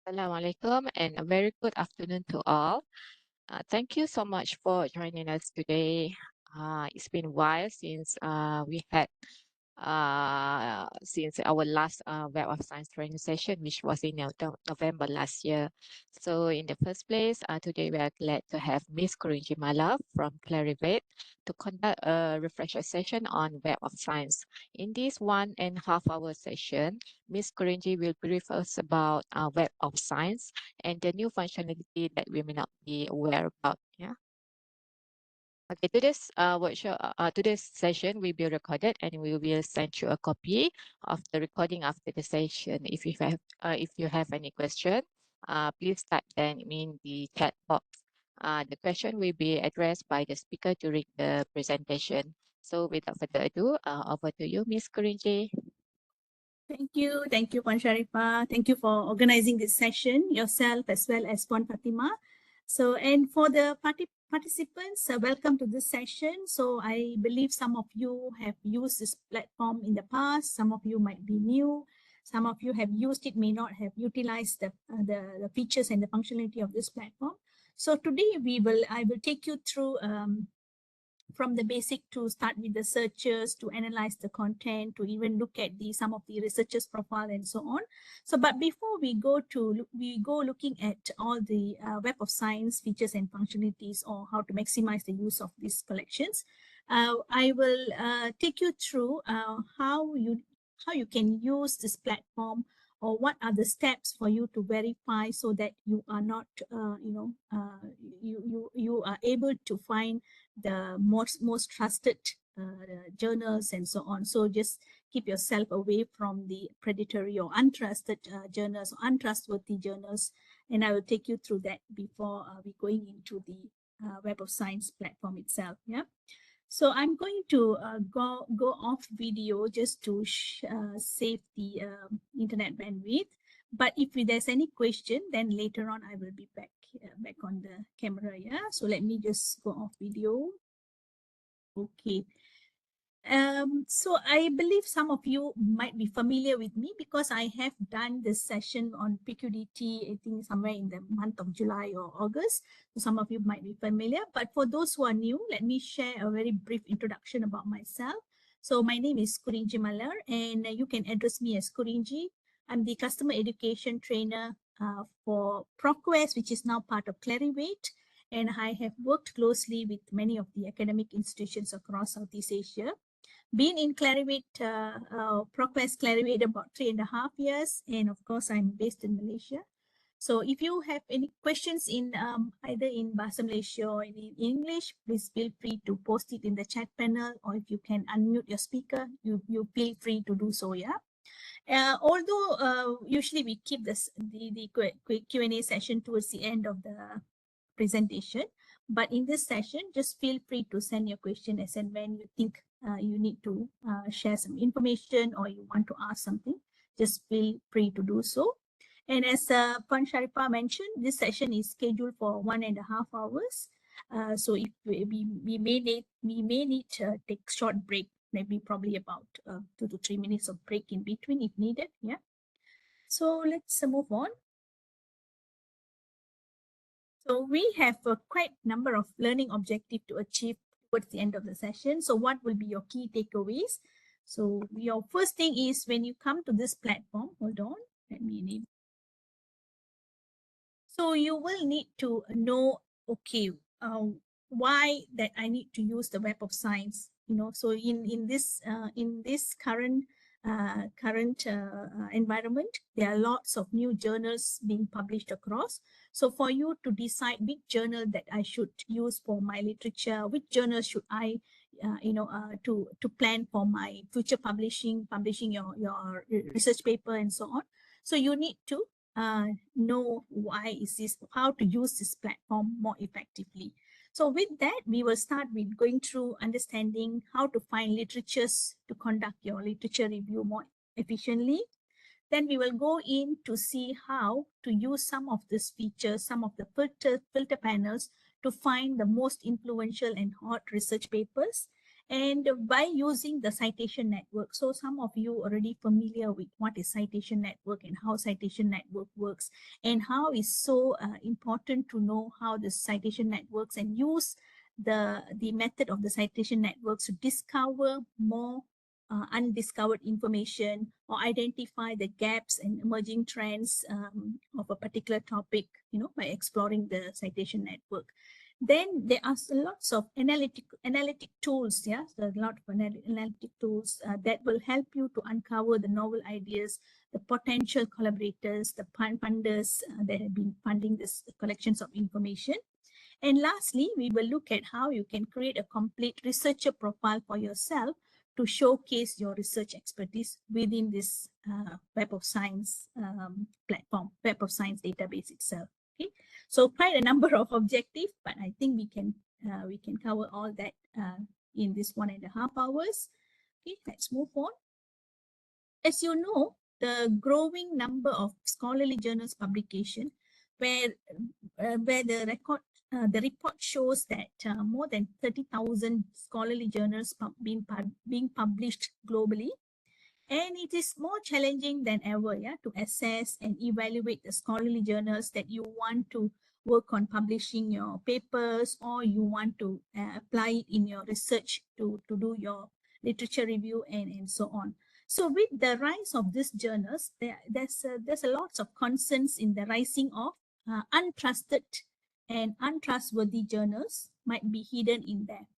Assalamualaikum and a very good afternoon to all. Thank you so much for joining us today. It's been a while since we had since our last Web of Science training session, which was in November last year. So in the first place, today we are glad to have Miss Kurinji Malar from Clarivate to conduct a refresher session on Web of Science. In this 1.5 hour session, Miss Kurinji will brief us about Web of Science and the new functionality that we may not be aware about. Yeah. Okay, today's session will be recorded and we will send you a copy of the recording after the session. If you have any question, please type them in the chat box. The question will be addressed by the speaker during the presentation. So without further ado, over to you, Miss Kurinji. Thank you, Puan Sharifah. Thank you for organizing this session, yourself as well as Puan Fatima. So, and for the participants, welcome to this session. So, I believe some of you have used this platform in the past. Some of you might be new. Some of you have used it, may not have utilized the features and the functionality of this platform. So today I will take you through from the basic to start with the searches, to analyze the content, to even look at some of the researchers' profile and so on. So, but before we go looking at all the Web of Science features and functionalities, or how to maximize the use of these collections, I will take you through how you can use this platform, or what are the steps for you to verify so that you are not, you are able to find the most trusted journals and so on. So just keep yourself away from the predatory or untrusted journals, or untrustworthy journals. And I will take you through that before we going into the Web of Science platform itself. Yeah. So I'm going to go off video just to save the internet bandwidth. But if there's any question, then later on I will be back on the camera. Yeah. So let me just go off video. Okay. So I believe some of you might be familiar with me because I have done this session on PQDT, I think somewhere in the month of July or August. So some of you might be familiar, but for those who are new, let me share a very brief introduction about myself. So my name is Kurinji Malar, and you can address me as Kurinji. I'm the customer education trainer for ProQuest, which is now part of Clarivate. And I have worked closely with many of the academic institutions across Southeast Asia. Been in Clarivate, ProQuest Clarivate about 3.5 years. And of course, I'm based in Malaysia. So if you have any questions in either in Bahasa Malaysia or in English, please feel free to post it in the chat panel, or if you can unmute your speaker, you feel free to do so, yeah. Although usually we keep the Q&A session towards the end of the presentation, but in this session, just feel free to send your question as and when you think you need to share some information, or you want to ask something, just feel free to do so. And as Puan Sharifah mentioned, this session is scheduled for 1.5 hours. So if we may need to take short break, maybe probably about 2 to 3 minutes of break in between if needed. Yeah. So let's move on. So we have a quite number of learning objectives to achieve towards the end of the session. So what will be your key takeaways? So your first thing is, when you come to this platform, hold on, let me enable. So you will need to know, okay, why that I need to use the Web of Science. So in this current environment, there are lots of new journals being published across. So for you to decide which journal that I should use for my literature, which journal should I to plan for my future publishing your research paper and so on. So you need to know how to use this platform more effectively. So with that, we will start with going through understanding how to find literatures to conduct your literature review more efficiently. Then we will go in to see how to use some of these features, some of the filter panels, to find the most influential and hot research papers. and by using the citation network. So some of you already familiar with what is citation network and how citation network works, and how is so important to know how the citation networks and use the method of the citation networks to discover more undiscovered information or identify the gaps and emerging trends of a particular topic, by exploring the citation network. Then there are lots of analytic tools, yeah, so a lot of analytic tools that will help you to uncover the novel ideas, the potential collaborators, the funders that have been funding this collections of information. And lastly, we will look at how you can create a complete researcher profile for yourself to showcase your research expertise within this Web of Science platform, Web of Science database itself. Okay, so quite a number of objectives, but I think we can cover all that in this 1.5 hours. Okay, let's move on. As you know, the growing number of scholarly journals publication, where the report shows that more than 30,000 scholarly journals being published globally, and it is more challenging than ever, yeah, to assess and evaluate the scholarly journals that you want to work on publishing your papers, or you want to apply it in your research to do your literature review and so on. So with the rise of these journals, there's a lots of concerns in the rising of untrusted and untrustworthy journals might be hidden in there.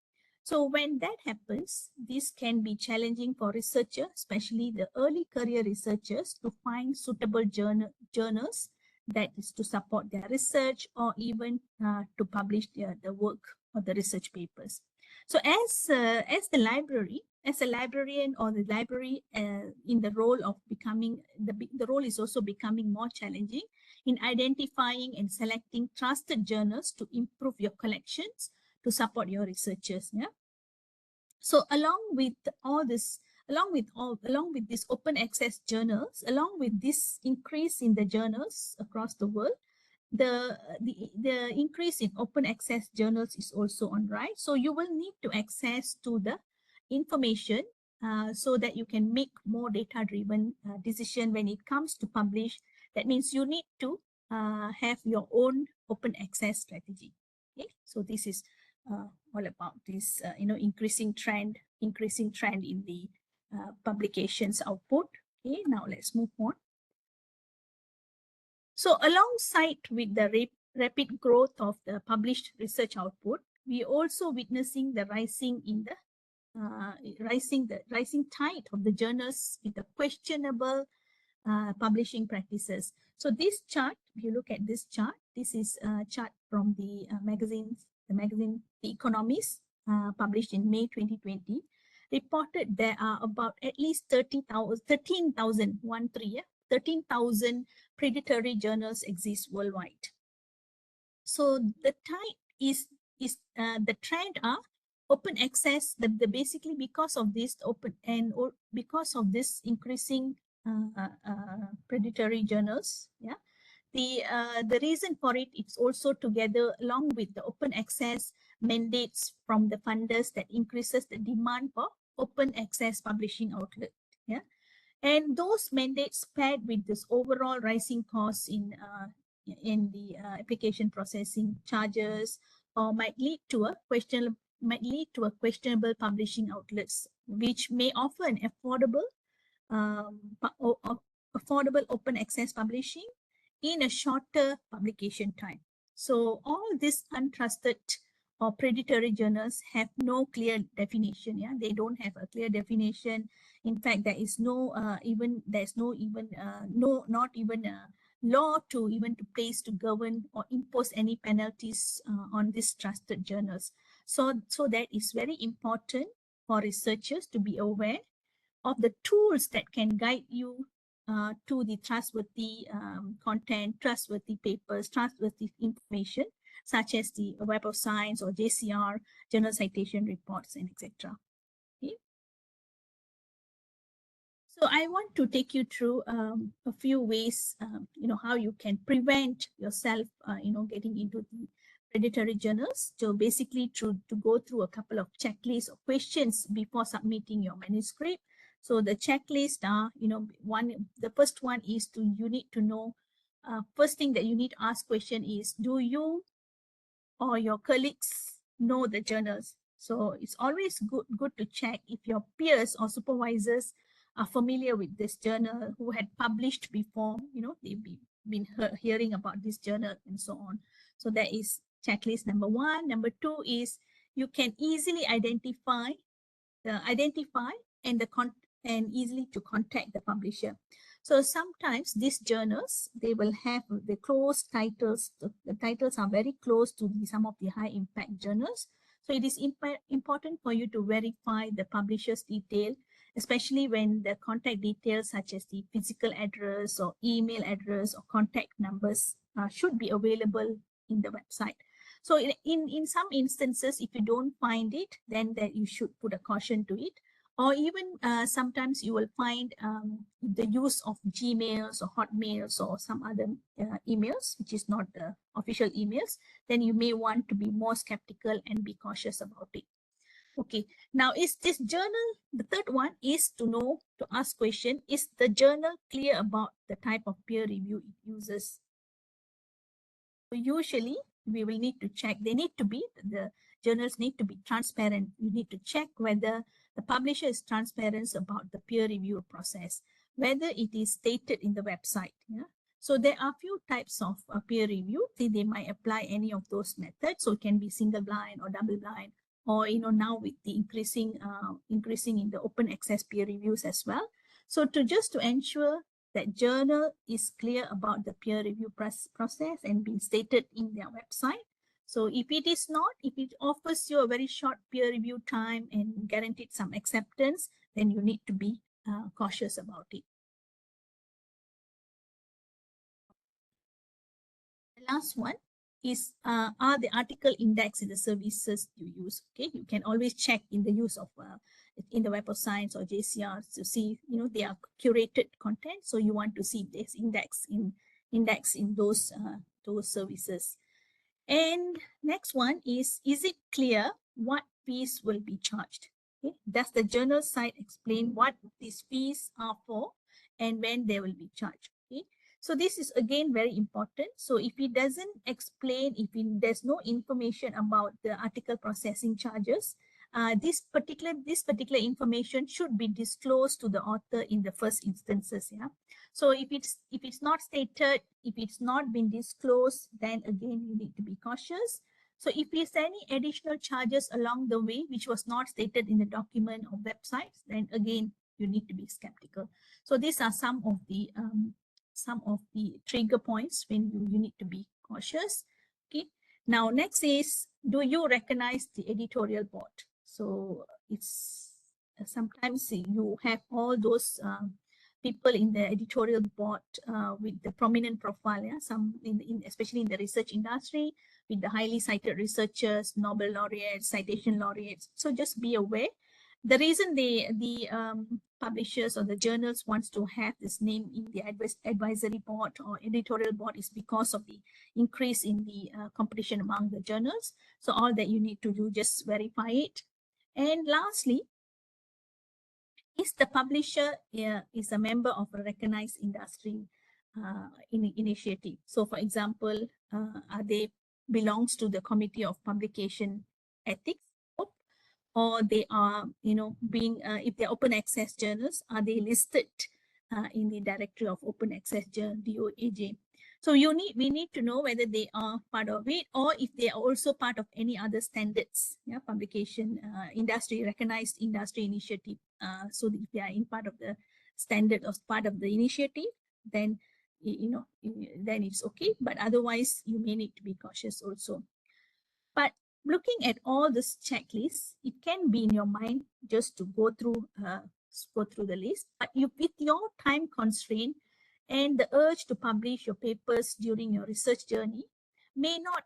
So when that happens, this can be challenging for researchers, especially the early career researchers, to find suitable journals that is to support their research, or even to publish the work or the research papers. So as the library, as a librarian or the library in the role of becoming, the role is also becoming more challenging in identifying and selecting trusted journals to improve your collections, to support your researchers. Yeah. So along with these open access journals, along with this increase in the journals across the world, the increase in open access journals is also on rise. So you will need to access to the information so that you can make more data-driven decision when it comes to publish. That means you need to have your own open access strategy. Okay, so this is all about this, increasing trend in the publications output. Okay, now let's move on. So alongside with the rapid growth of the published research output, we also witnessing the rising tide of the journals with the questionable publishing practices. So this chart, if you look at this chart, this is a chart from the magazine The Economist, published in May 2020, reported there are about at least 13,000 predatory journals exist worldwide. So the tide is the trend are open access. Basically because of this because of this increasing predatory journals, yeah, the reason for it is also together along with the open access mandates from the funders that increases the demand for open access publishing outlet. Yeah, and those mandates paired with this overall rising costs in the application processing charges, or might lead to a questionable publishing outlets, which may offer an affordable open access publishing in a shorter publication time. So all these untrusted or predatory journals have no clear definition. Yeah, they don't have a clear definition. In fact, there is no not even a law to place to govern or impose any penalties on these trusted journals. So that is very important for researchers to be aware of the tools that can guide you to the trustworthy content, trustworthy papers, trustworthy information, such as the Web of Science or JCR, Journal Citation Reports, and etc. Okay. So I want to take you through a few ways, how you can prevent yourself, getting into the predatory journals. So basically to go through a couple of checklists or questions before submitting your manuscript. So the checklist are, the first one is you need to know, first thing that you need to ask question is, do you or your colleagues know the journals? So it's always good to check if your peers or supervisors are familiar with this journal, who had published before, they've been hearing about this journal and so on. So that is checklist number one. Number two is you can easily identify and easily to contact the publisher. So sometimes these journals, they will have the close titles. The titles are very close to some of the high impact journals. So it is important for you to verify the publisher's detail, especially when the contact details such as the physical address or email address or contact numbers should be available in the website. So in some instances, if you don't find it, then that you should put a caution to it. Or even sometimes you will find the use of Gmails or Hotmails or some other emails, which is not the official emails, then you may want to be more skeptical and be cautious about it. Okay, now is this journal, the third one is to ask question, is the journal clear about the type of peer review it uses? Usually we will need to check, the journals need to be transparent. You need to check whether the publisher is transparent about the peer review process, whether it is stated in the website. Yeah. So there are few types of peer review. They might apply any of those methods. So it can be single blind or double blind, or now with the increasing in the open access peer reviews as well. So to ensure that journal is clear about the peer review process and being stated in their website. So if it is not, if it offers you a very short peer review time and guaranteed some acceptance, then you need to be cautious about it. The last one is, are the article indexed in the services you use? Okay, you can always check in the use of in the Web of Science or JCR to see, they are curated content. So you want to see this index in those services. And next one is it clear what fees will be charged? Okay, does the journal site explain what these fees are for and when they will be charged? Okay, so this is again very important. So if it doesn't explain, there's no information about the article processing charges, this particular information should be disclosed to the author in the first instances. Yeah. So if it's not stated, if it's not been disclosed, then again you need to be cautious. So if there's any additional charges along the way which was not stated in the document or websites, then again you need to be skeptical. So these are some of the trigger points when you need to be cautious. Okay. Now next is, do you recognize the editorial board? So it's sometimes you have all those people in the editorial board with the prominent profile, yeah, some especially in the research industry, with the highly cited researchers, Nobel laureates, citation laureates. So just be aware. The reason the publishers or the journals wants to have this name in the advisory board or editorial board is because of the increase in the competition among the journals. So all that you need to do, just verify it. And lastly, is the publisher is a member of a recognized industry initiative? So for example, are they belongs to the Committee of Publication Ethics, or they are, being, if they're open access journals, are they listed in the Directory of Open Access Journal, DOAJ? So we need to know whether they are part of it, or if they are also part of any other standards, yeah, publication recognized industry initiative. So if they are in part of the standard or part of the initiative, then then it's okay. But otherwise, you may need to be cautious also. But looking at all this checklists, it can be in your mind just to go through the list. But with your time constraint and the urge to publish your papers during your research journey may not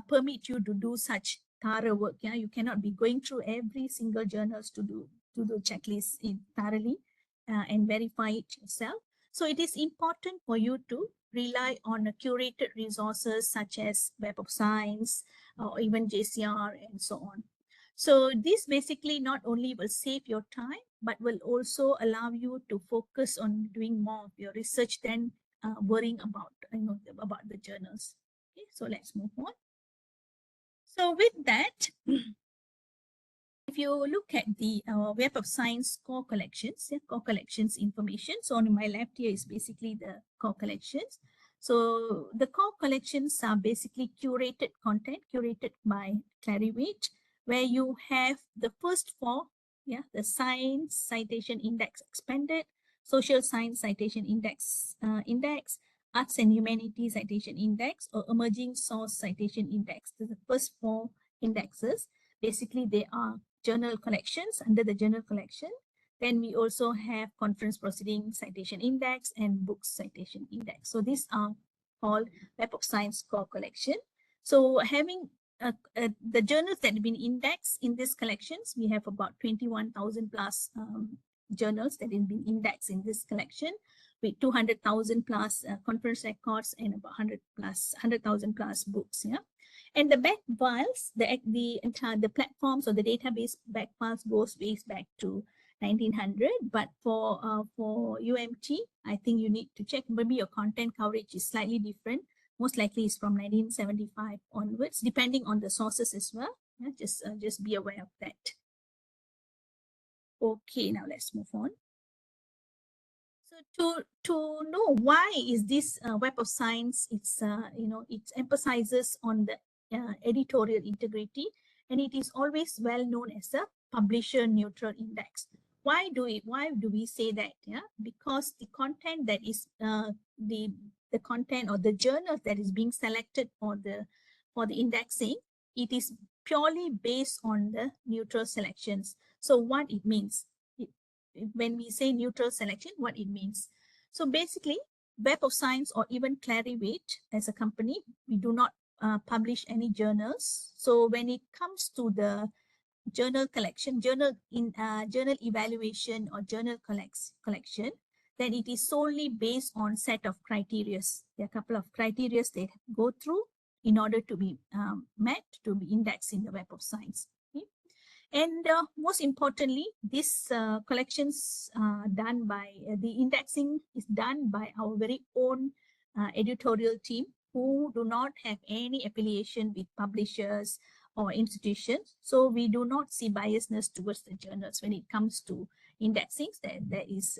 permit you to do such thorough work. Yeah, you cannot be going through every single journals to do checklists thoroughly and verify it yourself. So it is important for you to rely on curated resources such as Web of Science or even JCR and so on. So this basically not only will save your time, but will also allow you to focus on doing more of your research than worrying about, about the journals. Okay, so let's move on. So with that, if you look at the Web of Science core collections, core collections information. So on my left here is basically the core collections. So the core collections are basically curated content, curated by Clarivate, where you have the first four, the Science Citation Index Expanded, Social Science Citation Index, Arts and Humanities Citation Index, or Emerging Source Citation Index. So the first four indexes, basically they are journal collections under the journal collection. Then we also have conference proceeding citation index and books citation index. So these are called Web of Science core collection. So having the journals that have been indexed in these collections, we have about 21,000 plus journals that have been indexed in this collection, with 200,000 plus conference records and about 100,000 plus books. Yeah. And the back files, the platforms or the database back files goes way back to 1900. But for UMT, I think you need to check. Maybe your content coverage is slightly different. Most likely it's from 1975 onwards, depending on the sources as well. Yeah, just be aware of that. Okay, now let's move on. So to know why is this Web of Science, it emphasizes on the editorial integrity, and it is always well known as a publisher neutral index. Why do we say that? Yeah, because the content that is the content or the journal that is being selected for the indexing, it is purely based on the neutral selections. So what it means, when we say neutral selection, what it means. So basically, Web of Science or even Clarivate as a company, we do not publish any journals. So when it comes to the journal collection, journal evaluation or journal collection, then it is solely based on set of criteria. There are a couple of criteria they go through in order to be met to be indexed in the Web of Science. Okay? And most importantly, this collections done by the indexing is done by our very own editorial team, who do not have any affiliation with publishers or institutions. So we do not see biasness towards the journals when it comes to indexing. There is,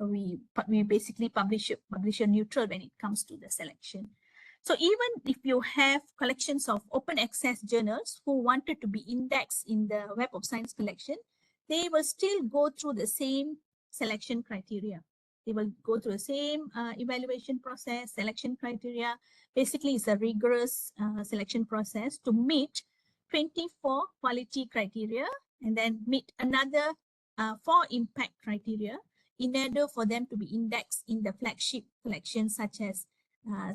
we basically publisher neutral when it comes to the selection. So even if you have collections of open access journals who wanted to be indexed in the Web of Science collection, they will still go through the same selection criteria. They will go through the same evaluation process, selection criteria. Basically, it's a rigorous selection process to meet 24 quality criteria and then meet another 4 impact criteria in order for them to be indexed in the flagship collections such as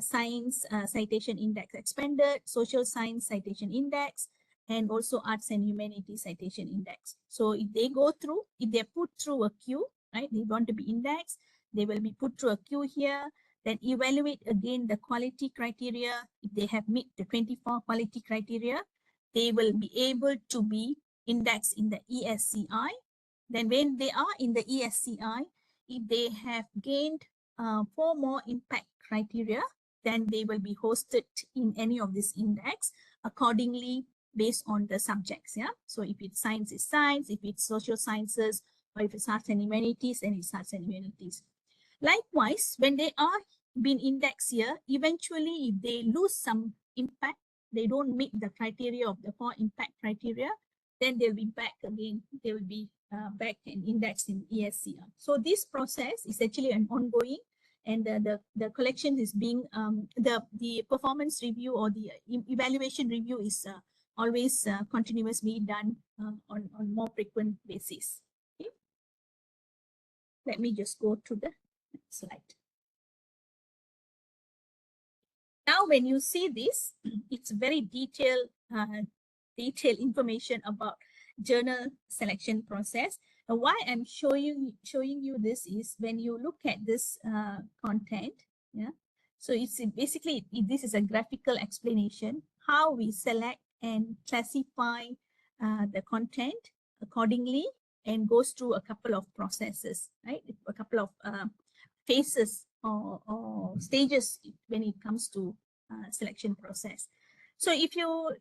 Science Citation Index Expanded, Social Science Citation Index, and also Arts and Humanities Citation Index. So if they go through, if they're put through a queue, right, they want to be indexed, they will be put through a queue here, then evaluate again the quality criteria. If they have met the 24 quality criteria, they will be able to be indexed in the ESCI. Then when they are in the ESCI, if they have gained 4 more impact criteria, then they will be hosted in any of this index accordingly based on the subjects. Yeah. So if it's science, is science. If it's social sciences, or if it's arts and humanities, then it's arts and humanities. Likewise, when they are being indexed here, eventually if they lose some impact, they don't meet the criteria of the 4 impact criteria, then they'll be back again. They will be back and indexed in ESCR. So this process is actually an ongoing, and the collection is being the performance review or the evaluation review is always continuously done on more frequent basis. Okay. Let me just go to the next slide. Now, when you see this, it's very detailed information about journal selection process. why I'm showing you this is when you look at this content, yeah. So it's basically this is a graphical explanation how we select and classify the content accordingly, and goes through a couple of processes, right? A couple of phases or stages when it comes to selection process. So if you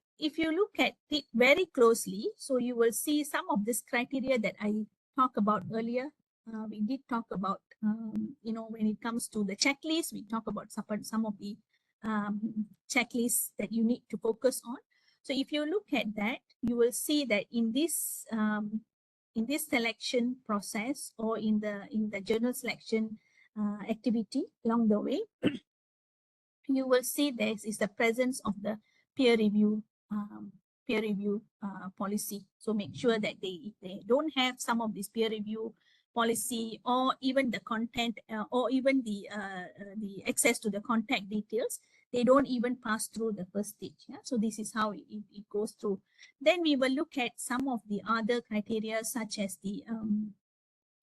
look at it very closely, so you will see some of this criteria that I talked about earlier. We did talk about, you know, when it comes to the checklist, we talk about some of the checklists that you need to focus on. So if you look at that, you will see that in this selection process, or in the journal selection activity along the way, you will see there is the presence of the peer review policy. So make sure that if they don't have some of this peer review policy, or even the content, or even the access to the contact details, they don't even pass through the first stage. Yeah? So this is how it goes through. Then we will look at some of the other criteria, such as the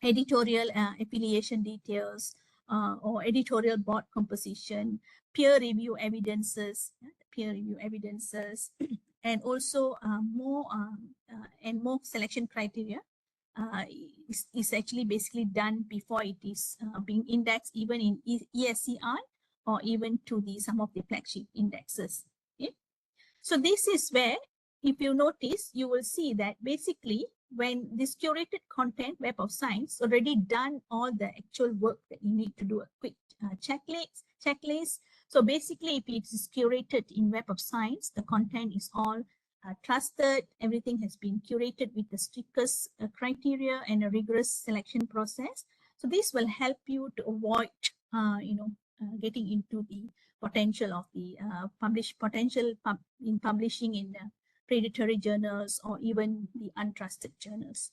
editorial affiliation details, or editorial board composition, peer review evidences, and also more selection criteria is actually basically done before it is being indexed, even in ESCI, or even to some of the flagship indexes. Okay? So this is where, if you notice, you will see that basically when this curated content, Web of Science, already done all the actual work that you need to do a quick checklist. So basically, if it is curated in Web of Science, the content is all trusted. Everything has been curated with the strictest criteria and a rigorous selection process. So this will help you to avoid, getting into the potential of the in publishing in predatory journals, or even the untrusted journals.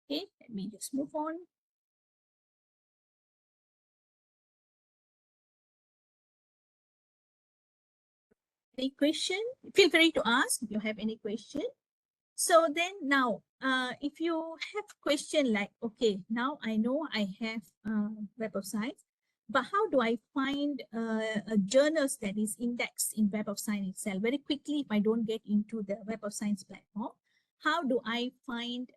Okay, let me just move on. Any question? Feel free to ask if you have any question. So then now, if you have question like, okay, now I know I have Web of Science, but how do I find journals that is indexed in Web of Science itself? Very quickly, if I don't get into the Web of Science platform, how do I find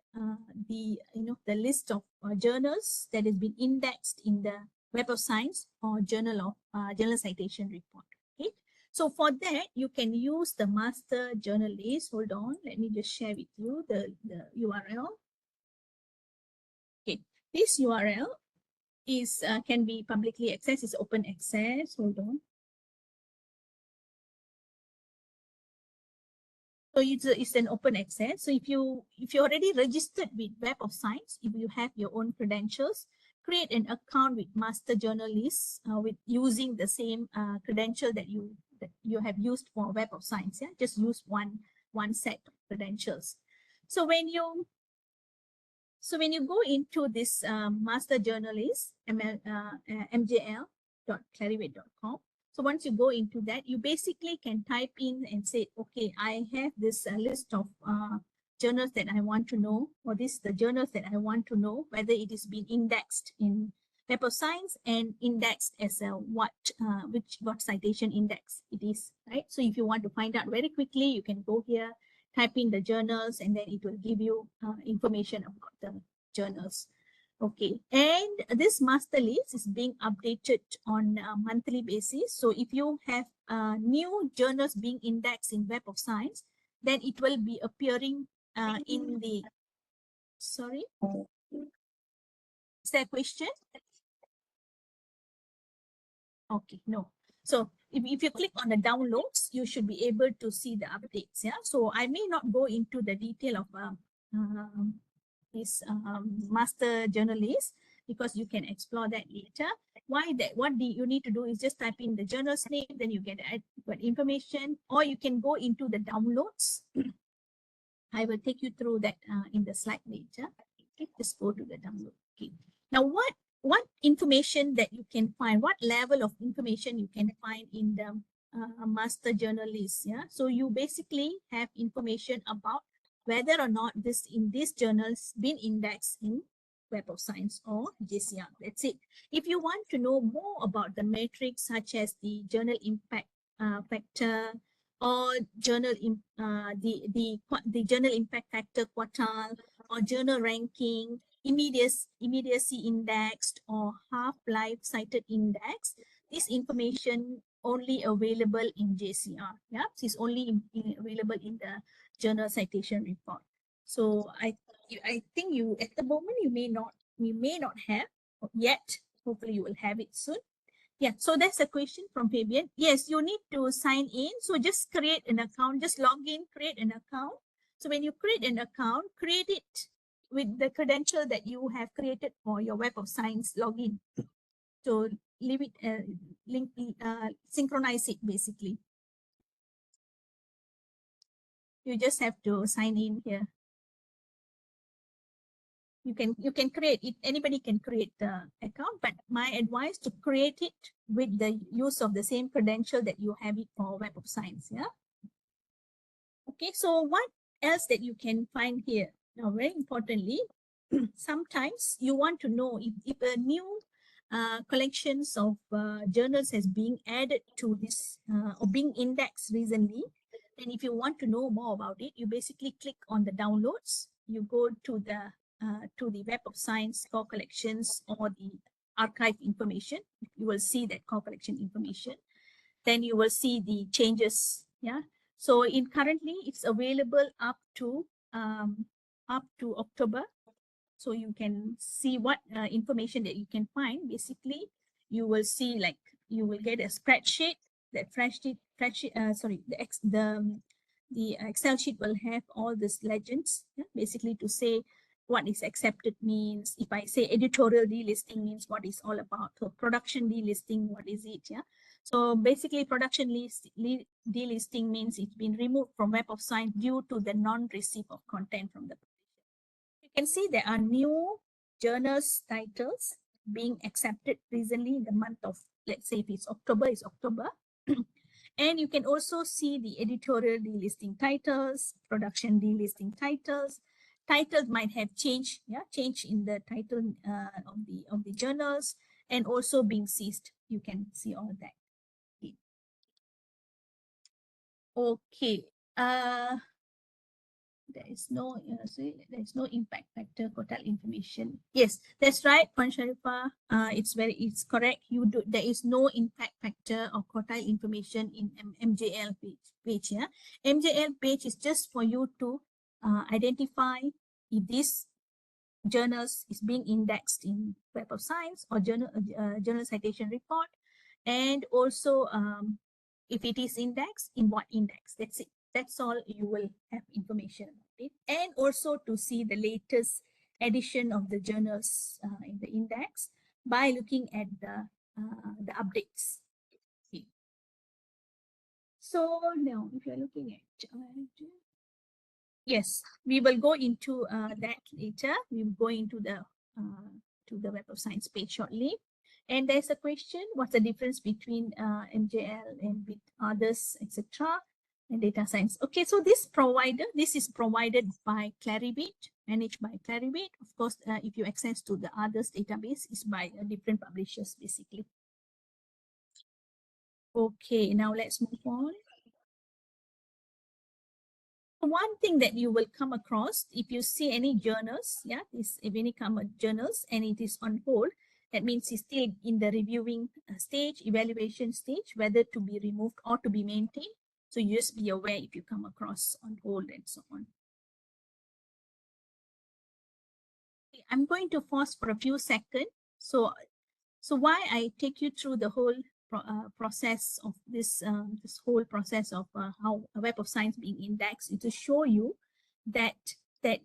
the list of journals that has been indexed in the Web of Science or Journal Citation Report? Okay. So for that, you can use the master journal list. Hold on, let me just share with you the URL. Okay, this URL is can be publicly accessed. It's open access. Hold on. So it's an open access. So if you already registered with Web of Science, if you have your own credentials, create an account with master journalists with using the same credential that you have used for Web of Science. Yeah, just use one set of credentials. So when you go into this master journalist mjl.clarivate.com. So once you go into that, you basically can type in and say, okay, I have this list of journals that I want to know, or this is the journals that I want to know, whether it is being indexed in Web of Science and indexed as a what citation index it is, right? So if you want to find out very quickly, you can go here, type in the journals, and then it will give you information about the journals. Okay, and this master list is being updated on a monthly basis. So if you have new journals being indexed in Web of Science, then it will be appearing in the, sorry, is there a question? Okay, no. So if you click on the downloads, you should be able to see the updates. Yeah, so I may not go into the detail of this master journalist, because you can explore that later. What you need to do is just type in the journal's name, then you get information, or you can go into the downloads. I will take you through that in the slide later. Okay, just go to the download. Okay. Now, what information that you can find, what level of information you can find in the master journalist? Yeah, so you basically have information about whether or not these journals been indexed in Web of Science or JCR. That's it. If you want to know more about the metrics such as the journal impact factor or the journal impact factor quartile or journal ranking, immediacy indexed or half-life cited index, this information only available in JCR. Yeah, it's only available in the journal citation report. So I think you at the moment you may not have yet. Hopefully you will have it soon. Yeah, so that's a question from Fabian. Yes, you need to sign in. So just create an account, just log in, create an account. So when you create an account, create it with the credential that you have created for your Web of Science login. So leave it, synchronize it basically. You just have to sign in here. You can create it. Anybody can create the account, but my advice to create it with the use of the same credential that you have it for Web of Science. Yeah. Okay. So what else that you can find here? Now, very importantly, sometimes you want to know if a new collections of journals has been added to this or being indexed recently. Then if you want to know more about it, you basically click on the downloads. You go to the Web of Science core collections or the archive information. You will see that core collection information. Then you will see the changes. Yeah. So in currently it's available up to October. So you can see what information that you can find. Basically, you will see like you will get a spreadsheet. That the Excel sheet will have all these legends, yeah, basically to say what is accepted means. If I say editorial delisting means what is all about. So production delisting, what is it? Yeah. So basically, production delisting means it's been removed from Web of Science due to the non-receipt of content from the. You can see there are new journals titles being accepted recently in the month of, let's say if it's October, it's October. And you can also see the editorial delisting titles, production delisting titles. Titles might have changed, yeah, change in the title of the journals and also being seized. You can see all that. Okay. There is no there is no impact factor quartile information. Yes, that's right, Puan Sharifah. It's correct. There is no impact factor or quartile information in MJL page. Yeah, MJL page is just for you to identify if this journals is being indexed in Web of Science or journal citation report, and also if it is indexed, in what index. That's it. That's all you will have information about it. And also to see the latest edition of the journals in the index by looking at the updates. Okay. So now if you're looking at yes, we will go into that later. We will go into the Web of Science page shortly. And there's a question, what's the difference between MJL and with others, etc. and data science? Okay, so this is provided by Clarivate, managed by Clarivate. Of course, if you access to the others database, is by different publishers, basically. Okay, now let's move on. One thing that you will come across if you see any journals, yeah, if any journals and it is on hold, that means it's still in the reviewing stage, evaluation stage, whether to be removed or to be maintained. So you just be aware if you come across on hold and so on. I'm going to pause for a few seconds. So why I take you through the whole process of this whole process of how a Web of Science being indexed is to show you that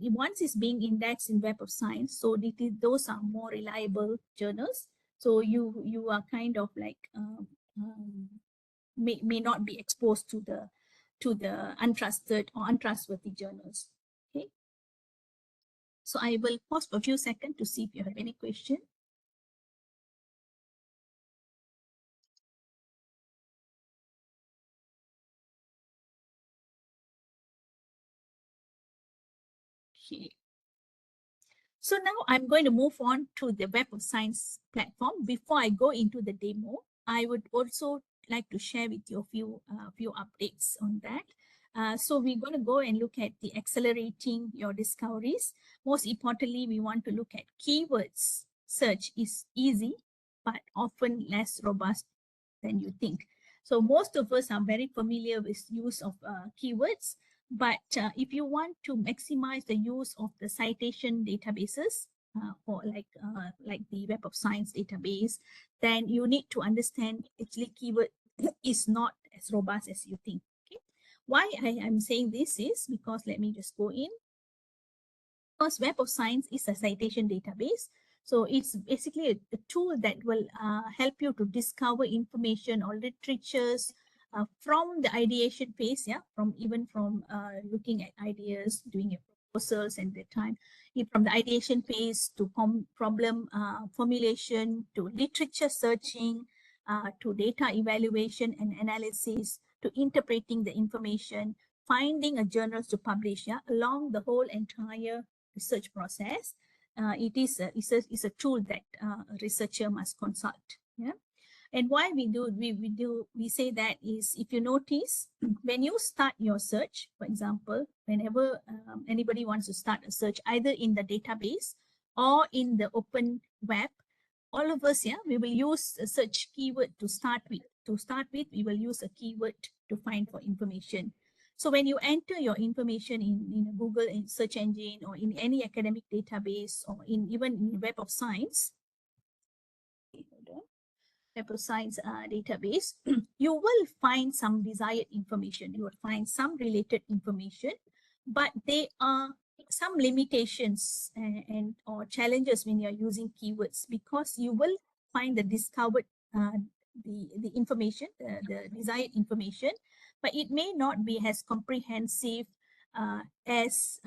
once it's being indexed in Web of Science, so those are more reliable journals. So you are kind of like may not be exposed to the untrusted or untrustworthy journals. Okay. So I will pause for a few seconds to see if you have any question. Okay. So now I'm going to move on to the Web of Science platform. Before I go into the demo, I would also like to share with you a few updates on that. So we're going to go and look at the accelerating your discoveries. Most importantly, we want to look at keywords. Search is easy, but often less robust than you think. So most of us are very familiar with use of keywords, but if you want to maximize the use of the citation databases, or like the Web of Science database, then you need to understand actually keyword is not as robust as you think. Okay, why I am saying this is because let me just go in. Because Web of Science is a citation database, so it's basically a tool that will help you to discover information or literatures from the ideation phase, from looking at ideas, doing your proposals and the time, from the ideation phase to problem formulation, to literature searching, to data evaluation and analysis, to interpreting the information, finding a journals to publish, along the whole entire research process. It is a tool that a researcher must consult. Yeah. And why we say that is, if you notice, when you start your search, for example, whenever anybody wants to start a search, either in the database or in the open web, all of us, we will use a search keyword to start with. To start with, we will use a keyword to find for information. So when you enter your information in a Google search engine or in any academic database or even in Web of Science, Web of Science database, you will find some desired information. You will find some related information, but there are some limitations and or challenges when you're using keywords, because you will find the discovered the information, the desired information, but it may not be as comprehensive as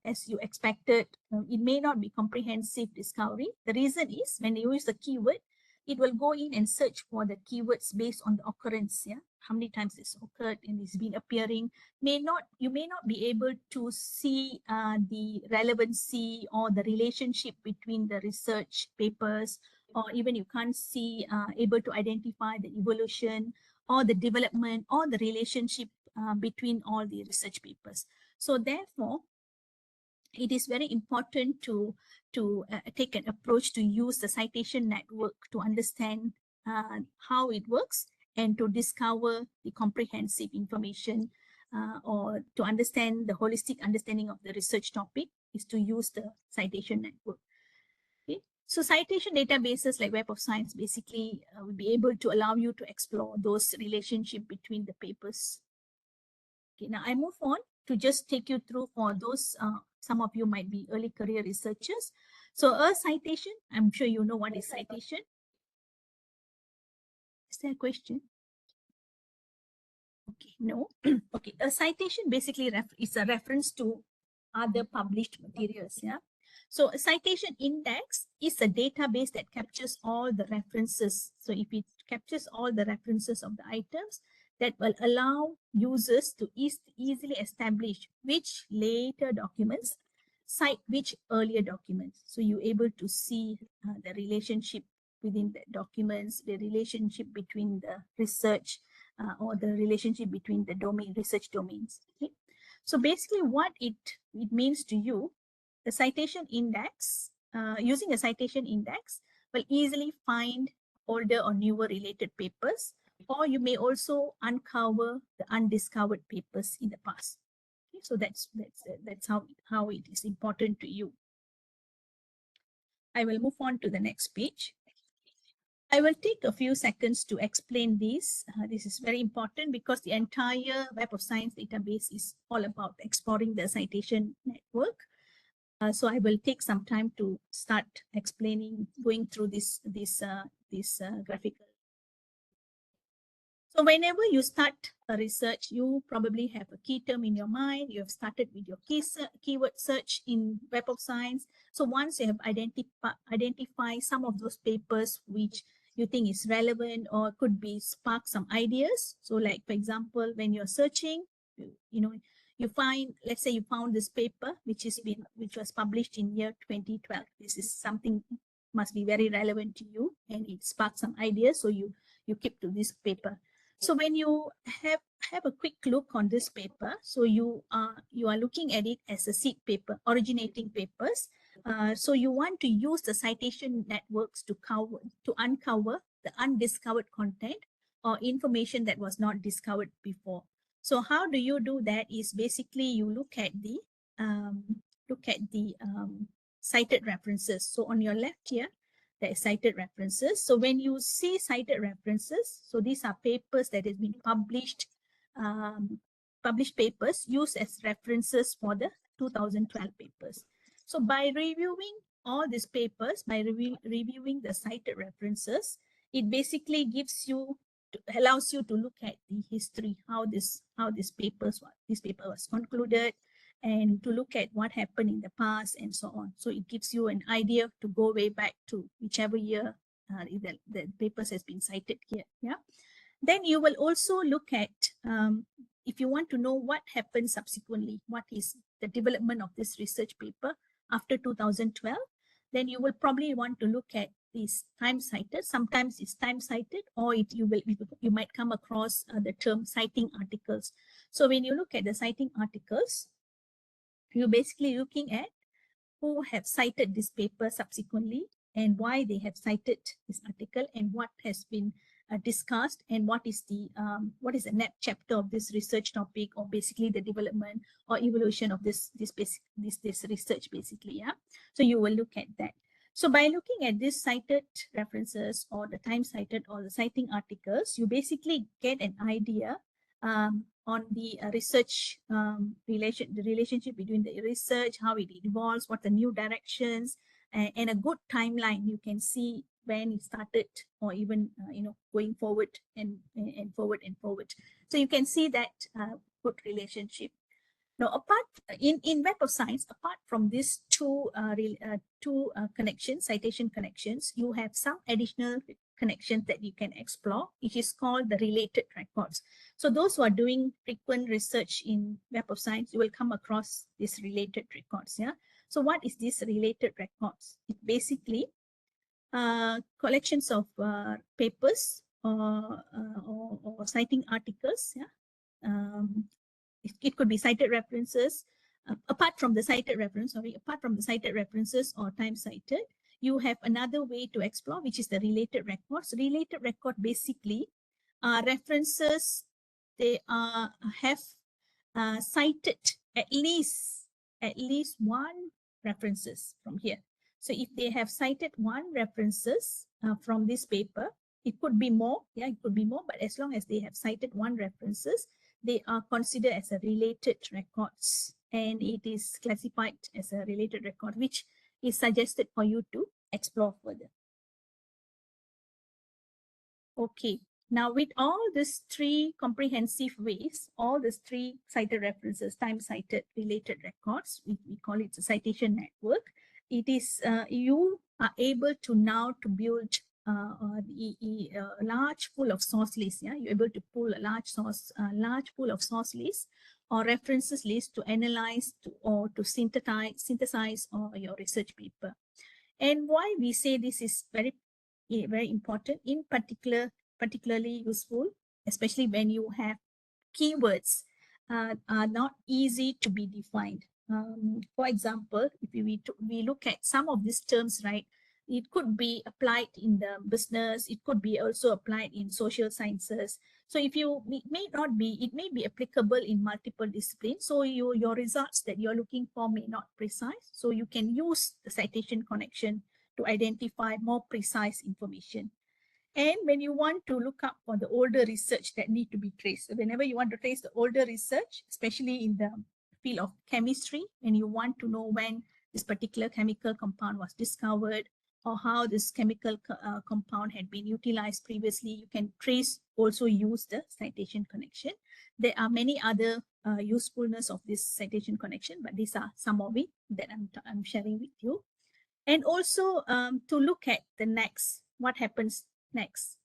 as you expected. It may not be comprehensive discovery. The reason is when you use the keyword, it will go in and search for the keywords based on the occurrence, how many times it's occurred and it's been appearing. You may not be able to see the relevancy or the relationship between the research papers, or even you can't see able to identify the evolution or the development or the relationship between all the research papers. So therefore, it is very important to take an approach to use the citation network to understand how it works and to discover the comprehensive information, or to understand the holistic understanding of the research topic, is to use the citation network. Okay. So citation databases like Web of Science basically will be able to allow you to explore those relationship between the papers. Okay, now I move on to just take you through for those, some of you might be early career researchers. So a citation, I'm sure you know what is citation. Is there a question? Okay, no. Okay, a citation basically is a reference to other published materials. Yeah. So a citation index is a database that captures all the references. So if it captures all the references of the items, that will allow users to easily establish which later documents cite which earlier documents. So you're able to see the relationship within the documents, the relationship between the research, or the relationship between the research domains. Okay? So basically what it means to you, the citation index, using a citation index will easily find older or newer related papers, or you may also uncover the undiscovered papers in the past. Okay? So that's how it is important to you. I will move on to the next page. I will take a few seconds to explain this. This is very important because the entire Web of Science database is all about exploring the citation network. So I will take some time to start explaining, going through this graphical. So whenever you start a research, you probably have a key term in your mind. You have started with your keyword search in Web of Science. So once you have identified some of those papers which you think is relevant or could be spark some ideas. So like, for example, when you're searching, you find, let's say you found this paper which was published in year 2012. This is something must be very relevant to you, and it sparks some ideas, so you keep to this paper. So when you have a quick look on this paper, so you are looking at it as a seed paper, originating papers. So you want to use the citation networks to uncover the undiscovered content or information that was not discovered before. So how do you do that? Is basically you look at the cited references. So on your left here, there is cited references. So when you see cited references, so these are papers that has been published papers used as references for the 2012 papers. So by reviewing all these papers, by reviewing the cited references, it basically allows you to look at the history, how this paper was concluded, and to look at what happened in the past and so on. So it gives you an idea to go way back to whichever year the papers has been cited here. Yeah. Then you will also look at, if you want to know what happened subsequently, what is the development of this research paper after 2012, then you will probably want to look at these time cited. Sometimes it's time cited, or you might come across the term citing articles. So when you look at the citing articles, you're basically looking at who have cited this paper subsequently and why they have cited this article and what has been discussed and what is the next chapter of this research topic, or basically the development or evolution of this research basically. Yeah. So you will look at that. So by looking at these cited references or the time cited or the citing articles, you basically get an idea on the research the relationship between the research, how it evolves, what the new directions, and a good timeline. You can see when it started, or even going forward and forward. So you can see that good relationship. Now, apart in Web of Science, apart from these two connections, citation connections, you have some additional connections that you can explore, which is called the related records. So those who are doing frequent research in Web of Science, you will come across these related records. Yeah. So what is this related records? It's basically collections of papers or citing articles. Yeah. It could be cited references. Apart from the cited references or time cited, you have another way to explore, which is the related records. Related record basically are references. They have cited at least one references from here. So if they have cited one references from this paper, it could be more. Yeah, it could be more, but as long as they have cited one references, they are considered as a related records, and it is classified as a related record, which is suggested for you to explore further. Okay, now with all these three comprehensive ways, all these three cited references, time cited, related records, we call it a citation network. It is you are able to now to build a large pool of source lists. Yeah, you're able to pull a large pool of source lists or references list to analyze or to synthesize your research paper. And why we say this is very important, particularly useful, especially when you have keywords are not easy to be defined. For example, if we look at some of these terms, right, it could be applied in the business, it could be also applied in social sciences. So it may be applicable in multiple disciplines. So your results that you're looking for may not precise. So you can use the citation connection to identify more precise information. And when you want to look up for the older research that need to be traced, so whenever you want to trace the older research, especially in the field of chemistry, and you want to know when this particular chemical compound was discovered or how this chemical compound had been utilized previously, you can also use the citation connection. There are many other usefulness of this citation connection, but these are some of it that I'm sharing with you. And also to look at the next, what happens next,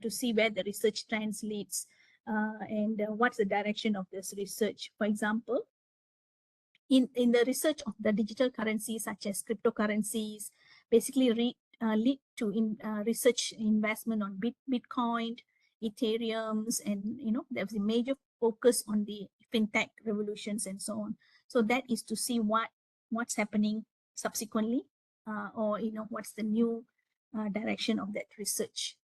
to see where the research trends leads and what's the direction of this research. For example, in the research of the digital currencies such as cryptocurrencies, basically lead to research investment on Bitcoin, Ethereum's, and there's a major focus on the fintech revolutions and so on. So that is to see what's happening subsequently, or what's the new direction of that research.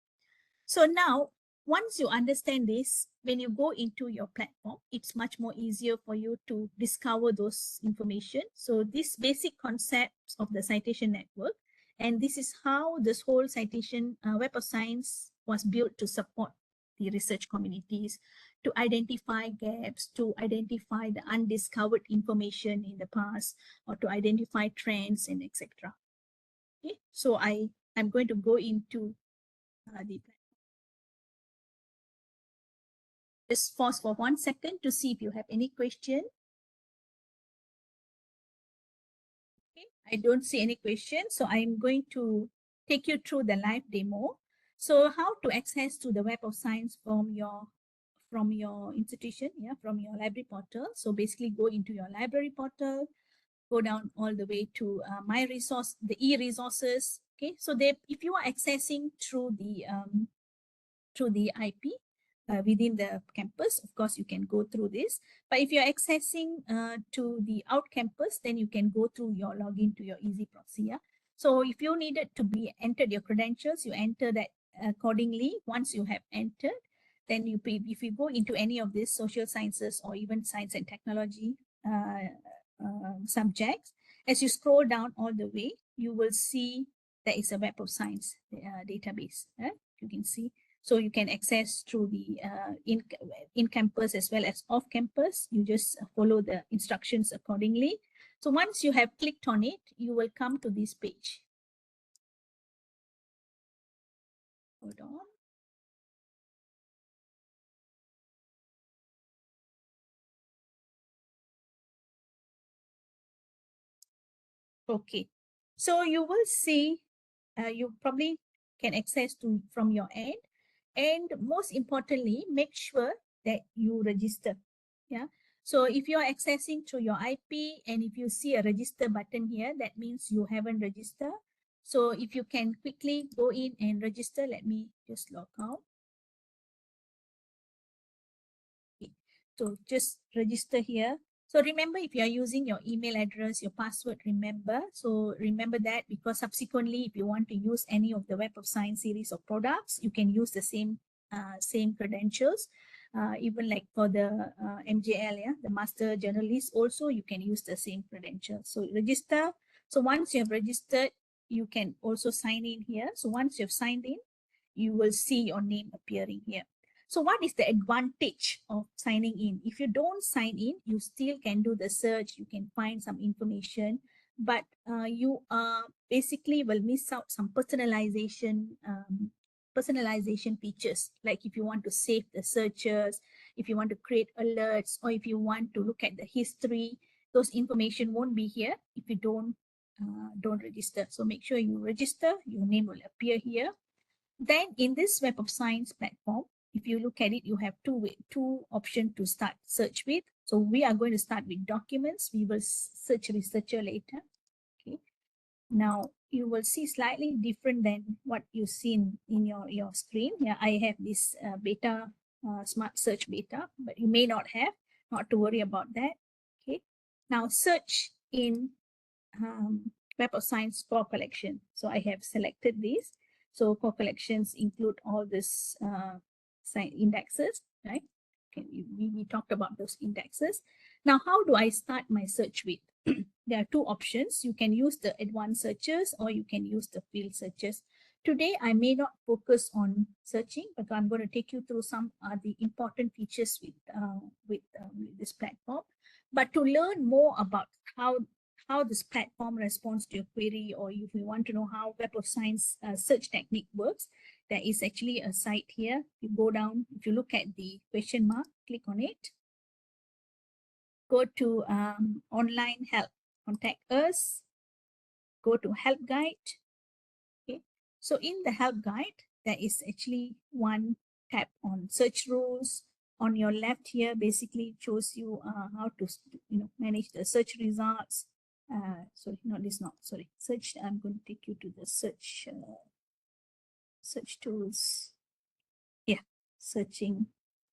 So now, once you understand this, when you go into your platform, it's much more easier for you to discover those information. So these basic concepts of the citation network, and this is how this whole citation Web of Science was built to support the research communities, to identify gaps, to identify the undiscovered information in the past, or to identify trends and etc. Okay, so I'm going to go into the just pause for 1 second to see if you have any question. Okay, I don't see any questions, so I'm going to take you through the live demo. So how to access to the Web of Science from your institution, from your library portal. So basically go into your library portal, go down all the way to my resource, the e-resources. Okay, so if you are accessing through the IP within the campus, of course, you can go through this. But if you're accessing to the out campus, then you can go through your login to your Easy Proxy. Yeah? So if you needed to be entered your credentials, you enter that accordingly. Once you have entered, then if you go into any of these social sciences or even science and technology subjects, as you scroll down all the way, you will see there is a Web of Science database. You can see. So you can access through the in campus as well as off campus. You just follow the instructions accordingly. So once you have clicked on it, you will come to this page. Hold on. Okay. So you will see, you probably can access to from your end. And most importantly, make sure that you register. Yeah. So if you're accessing through your IP and if you see a register button here, that means you haven't registered. So if you can quickly go in and register, let me just log out. Okay. So just register here. So remember, if you are using your email address, your password, remember. So remember that, because subsequently, if you want to use any of the Web of Science series of products, you can use the same credentials. Even like for the MJL, the Master Journalist, also you can use the same credentials. So register. So once you have registered, you can also sign in here. So once you have signed in, you will see your name appearing here. So what is the advantage of signing in? If you don't sign in, you still can do the search, you can find some information, but you basically will miss out some personalization features. Like if you want to save the searches, if you want to create alerts, or if you want to look at the history, those information won't be here if you don't register. So make sure you register, your name will appear here. Then in this Web of Science platform, if you look at it, you have two options to start search with. So we are going to start with documents. We will search researcher later. Okay. Now you will see slightly different than what you've seen in your screen. Yeah, I have this beta, smart search beta, but you may not have. Not to worry about that. Okay. Now search in Web of Science core collection. So I have selected this. So core collections include all this indexes, right? Okay, we talked about those indexes. Now, how do I start my search with? There are two options. You can use the advanced searches or you can use the field searches. Today, I may not focus on searching, but I'm going to take you through some of the important features with this platform. But to learn more about how this platform responds to your query, or if you want to know how Web of Science search technique works, there is actually a site here. You go down, if you look at the question mark, click on it, go to online help, contact us, go to help guide. Okay, so in the help guide, there is actually one tab on search rules. On your left here, basically shows you how to manage the search results. Sorry, not this, not sorry. Search. I'm going to take you to the search tools. Yeah, searching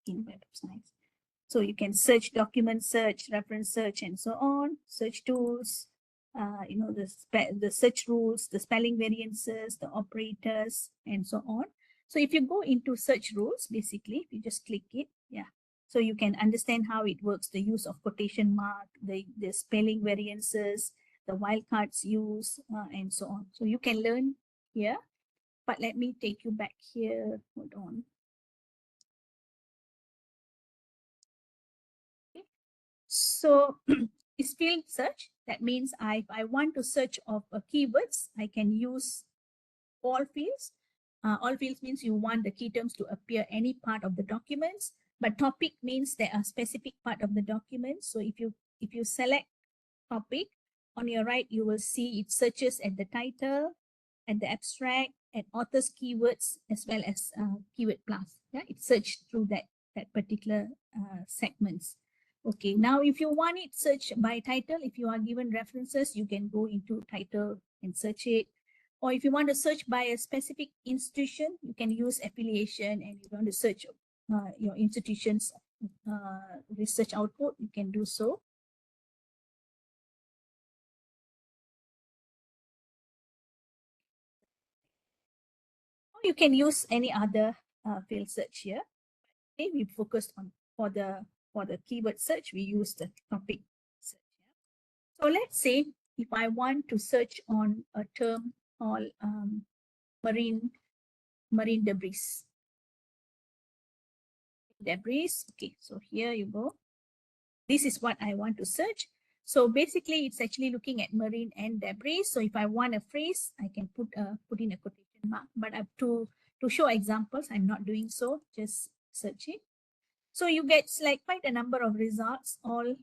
in Web of Science. So you can search, document search, reference search, and so on. Search tools, the search rules, the spelling variances, the operators, and so on. So if you go into search rules, basically, if you just click it, yeah. So you can understand how it works, the use of quotation mark, the spelling variances, the wildcards use, and so on. So you can learn here, but let me take you back here. Hold on. So it's field search. That means if I want to search of keywords, I can use all fields. All fields means you want the key terms to appear any part of the documents, but topic means there are specific part of the document. So if you select topic, on your right, you will see it searches at the title, at the abstract, at author's keywords, as well as keyword plus. Yeah, it searched through that particular segments. Okay, now if you want it searched by title, if you are given references, you can go into title and search it. Or if you want to search by a specific institution, you can use affiliation, and you want to search your institution's research output, you can do so. Or you can use any other field search here. Okay, we focused on for the keyword search, we use the topic search. Yeah? So let's say if I want to search on a term called marine debris. Okay, so here you go. This is what I want to search. So basically, it's actually looking at marine and debris. So if I want a phrase, I can put in a quotation mark. But to show examples, I'm not doing so. Just search it. So you get like quite a number of results, all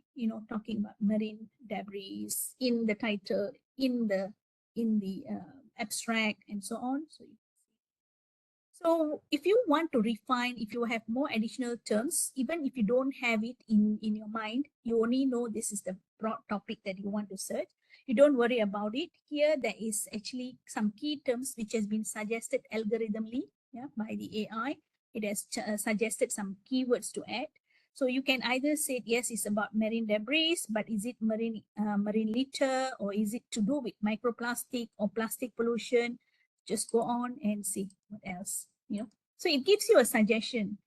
talking about marine debris in the title, in the abstract, and so on. So if you want to refine, if you have more additional terms, even if you don't have it in your mind, you only know this is the broad topic that you want to search. You don't worry about it. Here, there is actually some key terms which has been suggested algorithmically, yeah, by the AI. It has suggested some keywords to add. So you can either say, yes, it's about marine debris, but is it marine litter, or is it to do with microplastic or plastic pollution? Just go on and see what else, So it gives you a suggestion.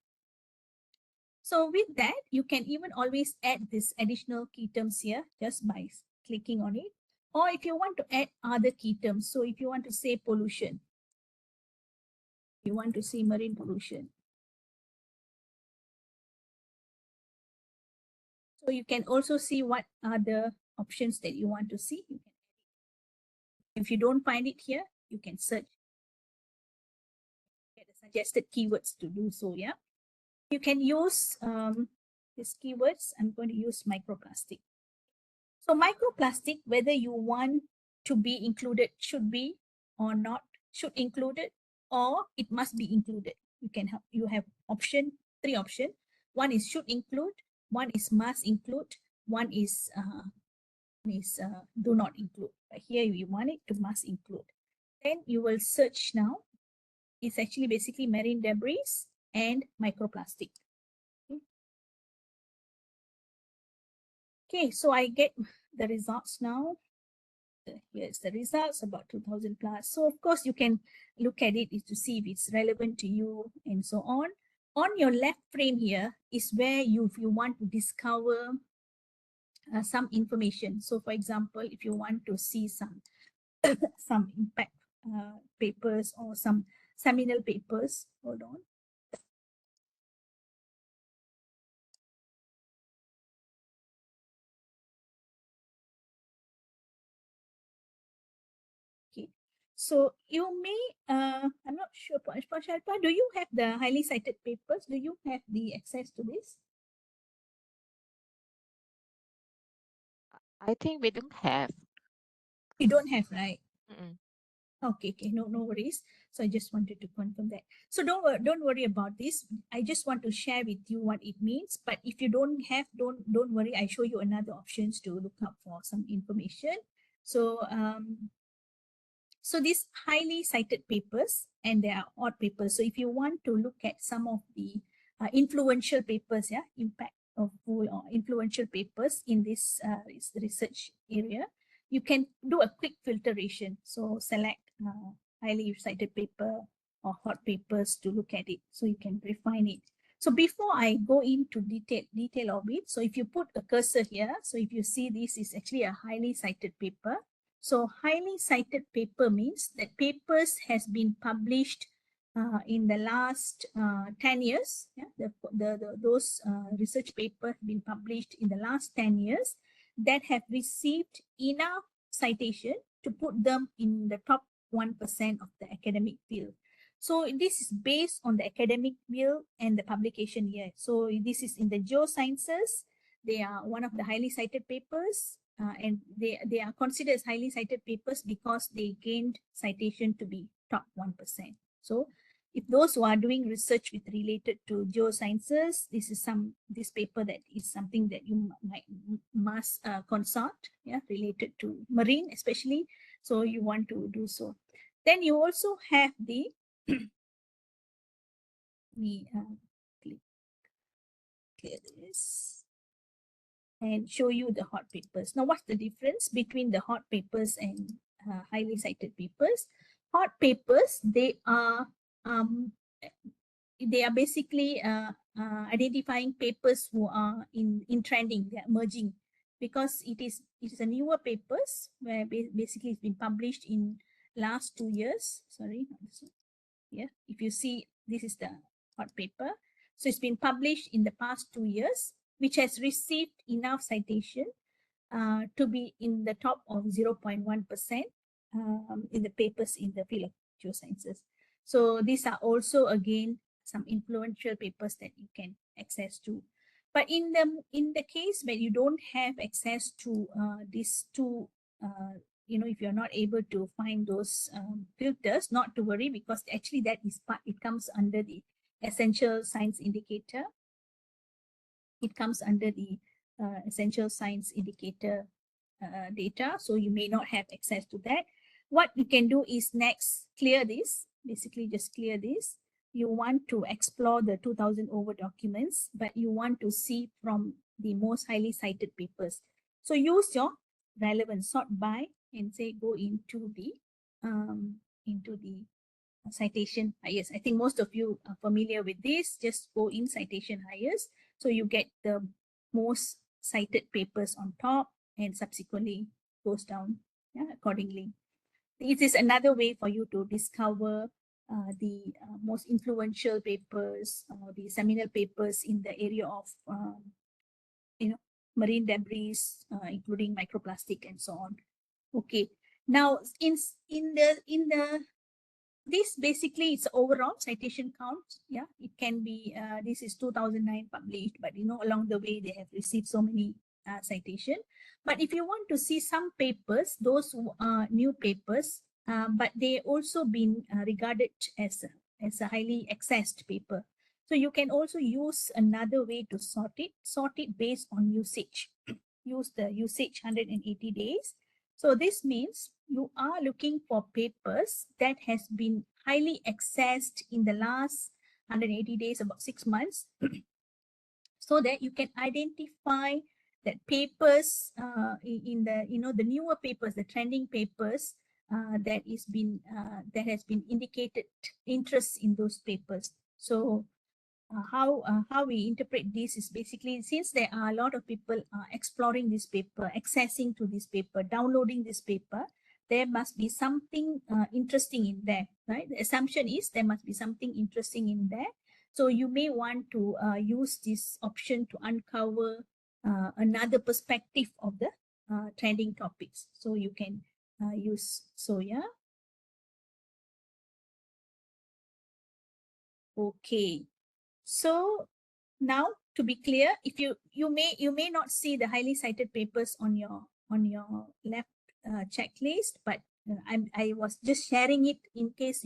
So with that, you can even always add this additional key terms here just by clicking on it. Or if you want to add other key terms, so if you want to say pollution, you want to see marine pollution. So you can also see what are the options that you want to see. If you don't find it here, you can search, get the suggested keywords to do so, yeah. You can use these keywords. I'm going to use microplastic. So microplastic, whether you want to be included, should be or not, should included, or it must be included. You have three options. One is should include, one is must include, one is do not include. But here you want it to must include. Then you will search now. It's actually basically marine debris and microplastic. Okay, so I get the results now. Here's the results, about 2000 plus. So of course you can look at it to see if it's relevant to you and so on. On your left frame here is where you want to discover some information. So for example, if you want to see some some impact papers or some seminal papers, hold on. Okay. So you may, I'm not sure, Shalpa, do you have the highly cited papers? Do you have the access to this? I think we don't have. You don't have, right? Mm-mm. Okay, no worries. So I just wanted to confirm that. So don't worry about this. I just want to share with you what it means. But if you don't have, don't worry. I show you another options to look up for some information. So so these highly cited papers, and they are odd papers. So if you want to look at some of the influential papers, yeah, impact of or influential papers in this research area, you can do a quick filtration. So select highly cited paper or hot papers to look at it, so you can refine it. So before I go into detail of it, so if you put a cursor here, so if you see, this is actually a highly cited paper. So highly cited paper means that papers has been published in the last 10 years. Yeah, those research papers have been published in the last 10 years that have received enough citation to put them in the top 1% of the academic field. So this is based on the academic field and the publication year. So this is in the geosciences. They are one of the highly cited papers, and they are considered as highly cited papers because they gained citation to be top 1%. So if those who are doing research with related to geosciences, this paper that is something that you must consult, yeah, related to marine especially. So you want to do so. Then you also have the clear this and show you the hot papers. Now, what's the difference between the hot papers and highly cited papers? Hot papers, um, they are basically identifying papers who are in trending, they're emerging, because it is a newer papers where basically it's been published in last 2 years. Sorry, yeah, if you see, this is the hot paper. So it's been published in the past 2 years, which has received enough citation to be in the top of 0.1% in the papers in the field of geosciences. So these are also, again, some influential papers that you can access to. But in the case where you don't have access to these two, if you're not able to find those filters, not to worry, because actually that is part, it comes under the essential science indicator. It comes under the essential science indicator data, so you may not have access to that. What you can do is next clear this, basically just clear this. You want to explore the 2000 over documents, but you want to see from the most highly cited papers. So use your relevant sort by and say go into the citation highest. I think most of you are familiar with this. Just go in citation highest. So you get the most cited papers on top and subsequently goes down, yeah, accordingly. It is another way for you to discover the most influential papers or the seminal papers in the area of marine debris, including microplastic and so on. Okay. Now in the this basically it's overall citation count. Yeah, it can be this is 2009 published, but along the way they have received so many citation. But if you want to see some papers, those who are new papers, but they also been regarded as a highly accessed paper, so you can also use another way to sort it based on usage. Use the usage 180 days. So this means you are looking for papers that has been highly accessed in the last 180 days, about 6 months, so that you can identify that papers in the the newer papers, the trending papers that has been indicated interest in those papers. So how we interpret this is basically, since there are a lot of people exploring this paper, accessing to this paper, downloading this paper, there must be something interesting in there, right? The assumption is there must be something interesting in there. So you may want to use this option to uncover another perspective of the trending topics. So you can use, so yeah. Okay. So now, to be clear, if you may not see the highly cited papers on your left checklist, but I was just sharing it in case,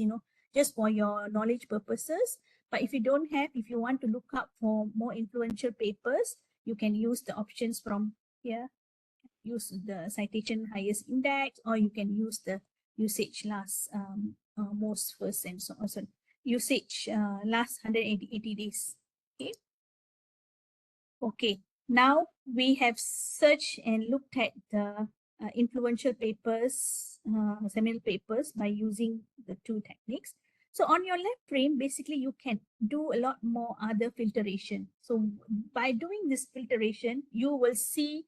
just for your knowledge purposes. But if you don't have, if you want to look up for more influential papers, you can use the options from here. Use the citation highest index, or you can use the usage last most first and so on. So usage last 180 days. Okay. Okay, now we have searched and looked at the influential papers, seminal papers by using the two techniques. So on your left frame, basically you can do a lot more other filtration. So by doing this filtration, you will see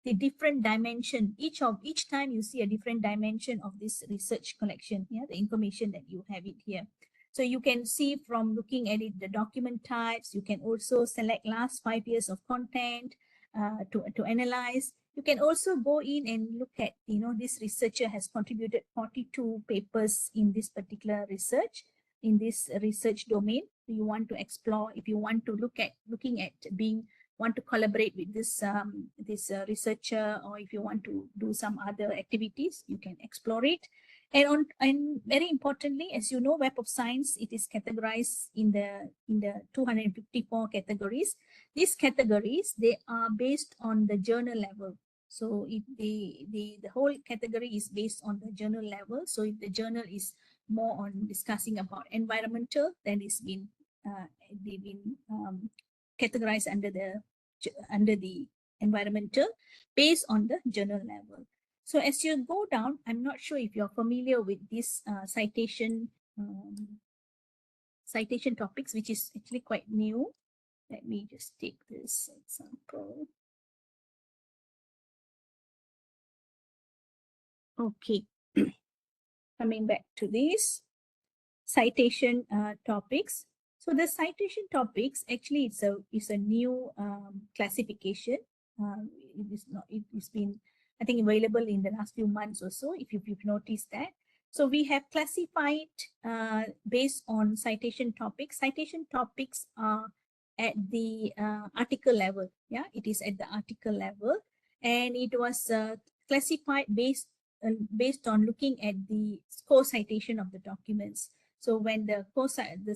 the different dimension. Each time you see a different dimension of this research collection, yeah, the information that you have it here. So you can see from looking at it, the document types. You can also select last 5 years of content to analyze. You can also go in and look at, this researcher has contributed 42 papers in this particular research, in this research domain. You want to explore, if you want to looking at want to collaborate with this researcher, or if you want to do some other activities, you can explore it. And very importantly, as you know, Web of Science, it is categorized in the 254 categories. These categories, they are based on the journal level. So if the whole category is based on the journal level. So if the journal is more on discussing about environmental, then it's been they've been categorized under the environmental based on the journal level. So as you go down, I'm not sure if you're familiar with this citation topics, which is actually quite new. Let me just take this example. Okay, coming back to this citation topics. So the citation topics, actually it's a new classification. It's been, I think, available in the last few months or so, if you've noticed that. So we have classified based on citation topics. Citation topics are at the article level. Yeah, it is at the article level, and it was classified based on looking at the co-citation of the documents. So when the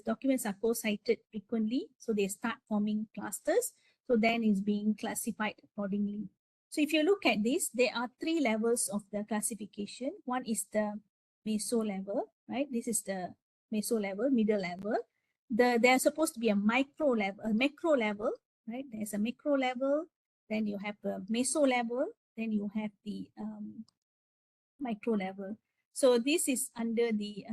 documents are co-cited frequently, so they start forming clusters. So then it's being classified accordingly. So if you look at this, there are 3 levels of the classification. One is the meso level, right? This is the meso level, middle level. There's supposed to be a macro level, right? There's a macro level, then you have a meso level, then you have the micro level. So this is under the,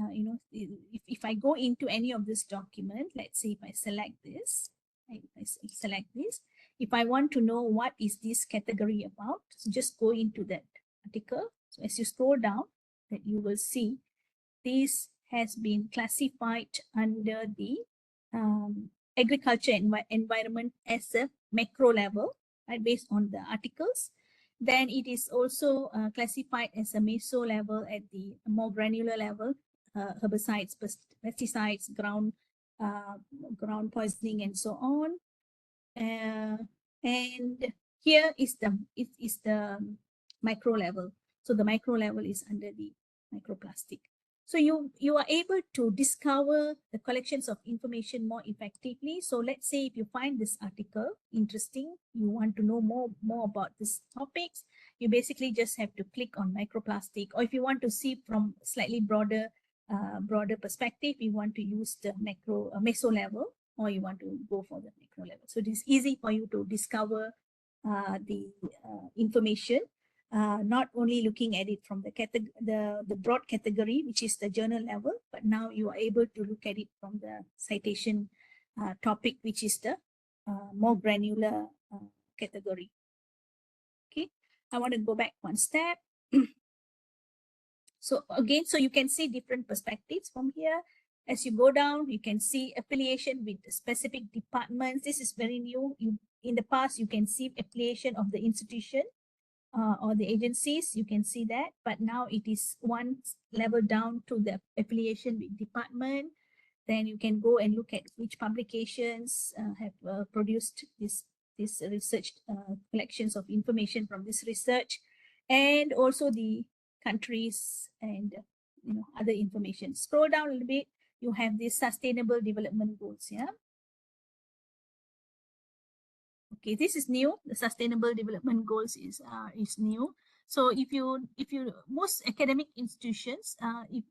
if I go into any of this document, let's say if I select this, I select this. If I want to know what is this category about, so just go into that article. So as you scroll down, that you will see this has been classified under the agriculture environment as a macro level, right, based on the articles. Then it is also classified as a meso level at the more granular level, herbicides, pesticides, ground poisoning, and so on. And here is the micro level. So the micro level is under the microplastic. So you are able to discover the collections of information more effectively. So let's say if you find this article interesting, you want to know more about this topics, you basically just have to click on microplastic. Or if you want to see from slightly broader perspective, you want to use the meso level, or you want to go for the macro level. So it is easy for you to discover the information, not only looking at it from the broad category, which is the journal level, but now you are able to look at it from the citation topic, which is the more granular category. Okay, I want to go back one step. So again, so you can see different perspectives from here. As you go down, you can see affiliation with specific departments. This is very new. In the past, you can see affiliation of the institution or the agencies. You can see that, but now it is one level down to the affiliation with department. Then you can go and look at which publications have produced this research collections of information from this research, and also the countries, and other information. Scroll down a little bit, you have these sustainable development goals. Yeah. Okay, this is new. The sustainable development goals is new. So if you most academic institutions, if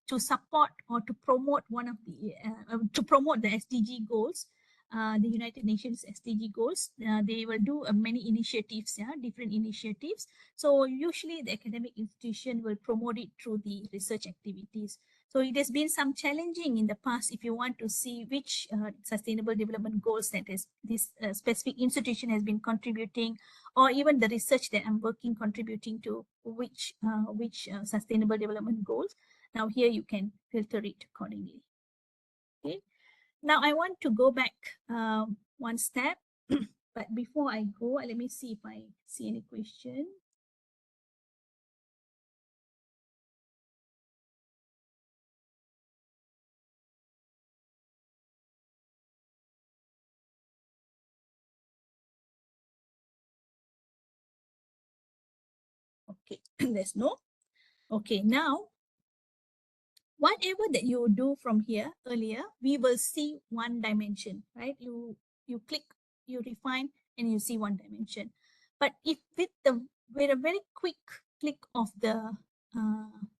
to support or to promote one of the to promote the SDG goals, the United Nations SDG goals, they will do many initiatives, different initiatives. So usually the academic institution will promote it through the research activities. So it has been some challenging in the past if you want to see which sustainable development goals that is this specific institution has been contributing, or even the research that I'm working contributing to which sustainable development goals. Now here you can filter it accordingly. Okay. Now I want to go back one step, but before I go, let me see if I see any question. Okay, there's no. Okay, now whatever that you do from here earlier, we will see one dimension, right? You click, you refine, and you see one dimension. But if with a very quick click of the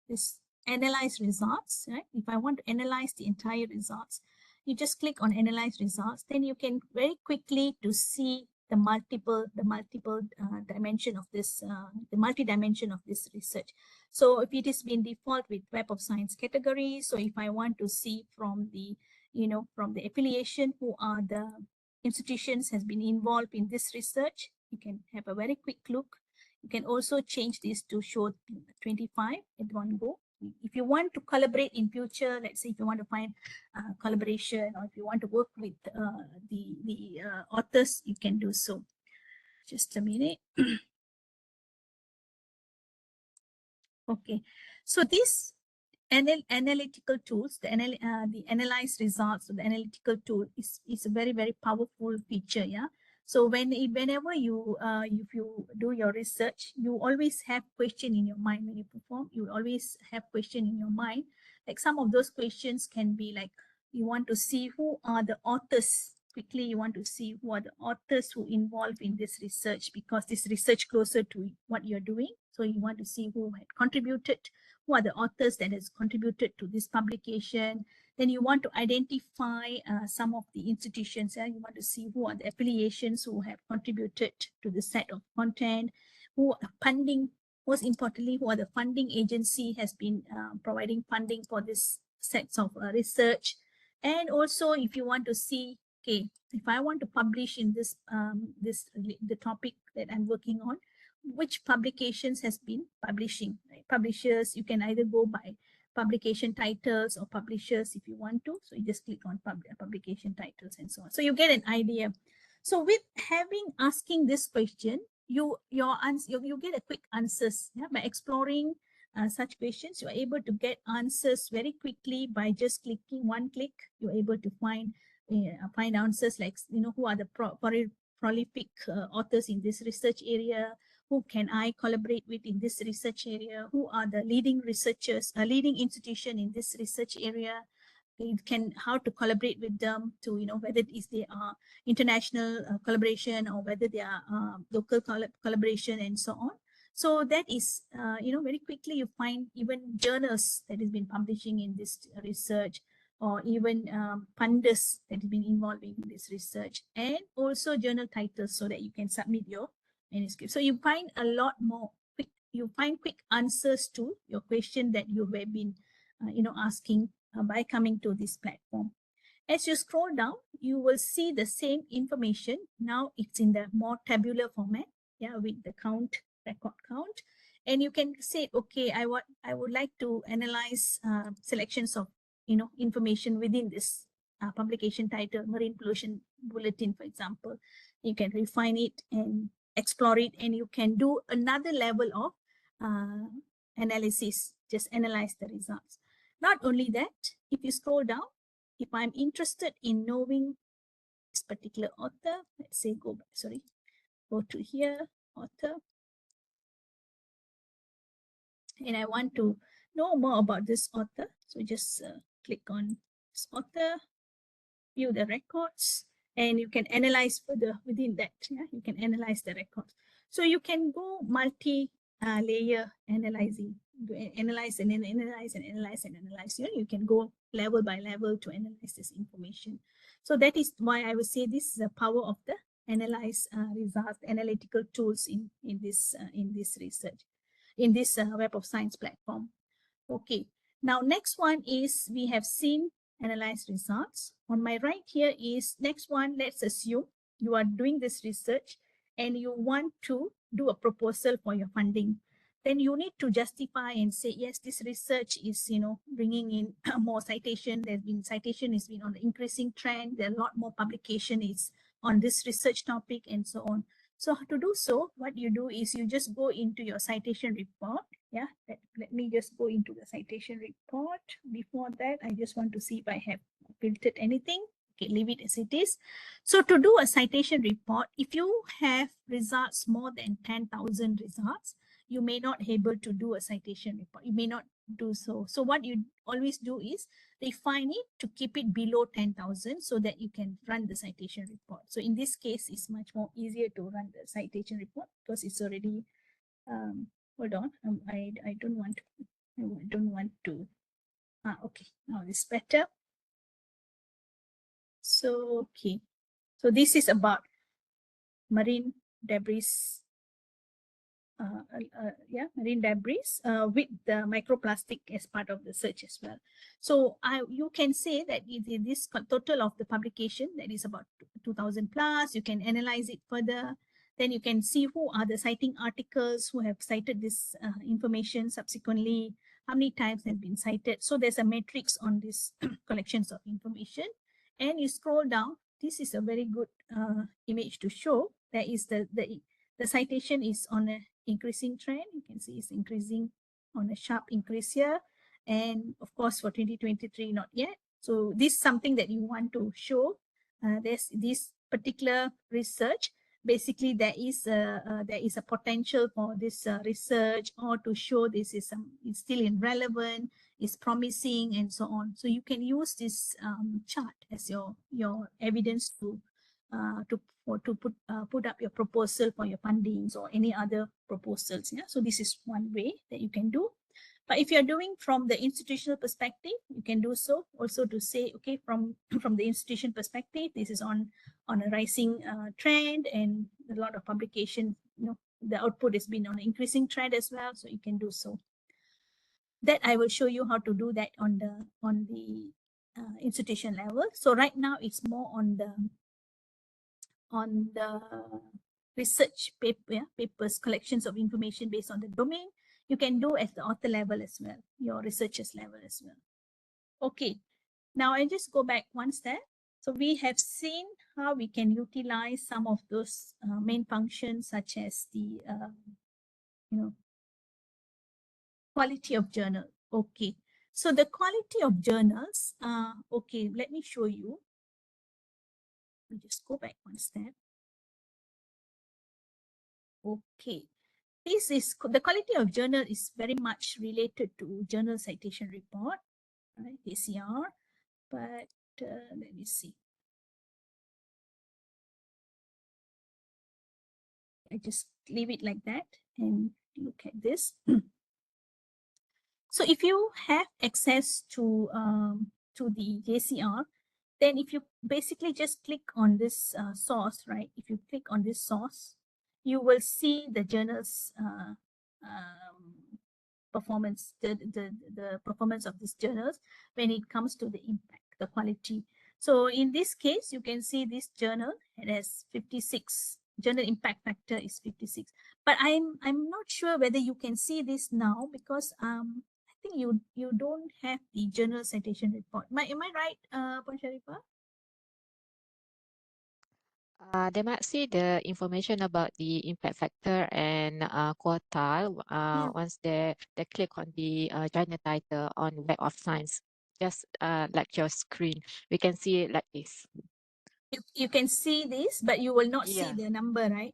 this analyze results, right? If I want to analyze the entire results, you just click on analyze results, then you can very quickly to see the multiple dimension of this the multi-dimension of this research. So if it is been default with Web of Science category, so if I want to see from the from the affiliation who are the institutions has been involved in this research, you can have a very quick look. You can also change this to show 25 at one go. If you want to collaborate in future, let's say if you want to find collaboration, or if you want to work with the authors, you can do so. Just a minute. Okay, so these analytical tools, the analyze results, the analytical tool is a very, very powerful feature. Yeah. So whenever you if you do your research, you always have question in your mind when you perform. You always have question in your mind. Like some of those questions can be like, you want to see who are the authors. Quickly, you want to see who are the authors who involved in this research, because this research closer to what you're doing. So you want to see who had contributed, who are the authors that has contributed to this publication. Then you want to identify some of the institutions. You want to see who are the affiliations who have contributed to the set of content, who are funding, most importantly, who are the funding agency has been providing funding for this sets of research. And also if you want to see, okay, if I want to publish in this the topic that I'm working on, which publications has been publishing, right? Publishers, you can either go by publication titles or publishers if you want to. So you just click on publication titles and so on. So you get an idea. So with asking this question, you get a quick answers. Yeah? By exploring such questions, you are able to get answers very quickly by just clicking one click. You're able to find answers like, who are the prolific authors in this research area, who can I collaborate with in this research area, who are the leading researchers, a leading institution in this research area. It can how to collaborate with them to whether it is they are international collaboration or whether they are local collaboration and so on. So that is very quickly you find even journals that has been publishing in this research, or even funders that have been involved in this research, and also journal titles so that you can submit your manuscript. So you find a lot more quick, you find quick answers to your question that you have been asking by coming to this platform. As you scroll down, you will see the same information. Now it's in the more tabular format, with the record count. And you can say, okay, I would like to analyze selections of information within this publication title, Marine Pollution Bulletin, for example. You can refine it and explore it, and you can do another level of analysis, just analyze the results. Not only that, if you scroll down, if I'm interested in knowing this particular author, let's say go to here, author. and I want to know more about this author. So just click on this author, view the records, and you can analyze further within that. Yeah, you can analyze the records. So you can go multi-layer analyzing, analyze and then analyze and analyze and analyze. You can go level by level to analyze this information. So that is why I would say this is the power of the analyze results, analytical tools in this research, in this Web of Science platform. Okay, now next one is we have seen analyzed results. On my right here is next one. Let's assume you are doing this research and you want to do a proposal for your funding. Then you need to justify and say, yes, this research is, bringing in more citation. There's been citation has been on the increasing trend. There are a lot more publication is on this research topic and so on. So to do so, what you do is you just go into your citation report. Yeah, let me just go into the citation report. Before that, I just want to see if I have filtered anything. Okay, leave it as it is. So to do a citation report, if you have results more than 10,000 results, you may not be able to do a citation report. You may not do so. So what you always do is refine it to keep it below 10,000 so that you can run the citation report. So in this case, it's much more easier to run the citation report because it's already, hold on, I don't want to, okay, now it's better. So, okay, so this is about marine debris, marine debris with the microplastic as part of the search as well. So you can say that this total of the publication, that is about 2,000 plus, you can analyze it further. Then you can see who are the citing articles who have cited this information subsequently, how many times have been cited. So there's a matrix on this collections of information. And you scroll down, this is a very good image to show. There is the citation is on a increasing trend. You can see it's increasing on a sharp increase here. And of course, for 2023, not yet. So this is something that you want to show. There's this particular research. Basically, there is a potential for this research, or to show this is it's still relevant, is promising, and so on. So you can use this chart as your evidence to put up your proposal for your fundings or any other proposals. Yeah, so this is one way that you can do. But if you're doing from the institutional perspective, you can do so also to say, okay, from the institution perspective, this is on a rising trend, and a lot of publication, the output has been on an increasing trend as well. So you can do so. That I will show you how to do that on the institution level. So right now it's more on the research papers, collections of information based on the domain. You can do at the author level as well, your researchers level as well. Okay, now I just go back one step. So we have seen how we can utilize some of those main functions, such as the quality of journal. Okay, so the quality of journals, okay, let me show you. Let me just go back one step. Okay, this is the quality of journal is very much related to journal citation report, right? ACR, but let me see. I just leave it like that and look at this. So if you have access to the JCR, then if you basically just click on this source, right? If you click on this source, you will see the journal's performance, the performance of these journals when it comes to the impact, the quality. So in this case, you can see this journal, it has 56. Journal impact factor is 56. But I'm not sure whether you can see this now, because I think you don't have the journal citation report. Am I right, Puan Sharifah? They might see the information about the impact factor and quartile once they click on the journal title on Web of Science. Just like your screen, we can see it like this. You can see this, but you will not see Yeah. the number, right?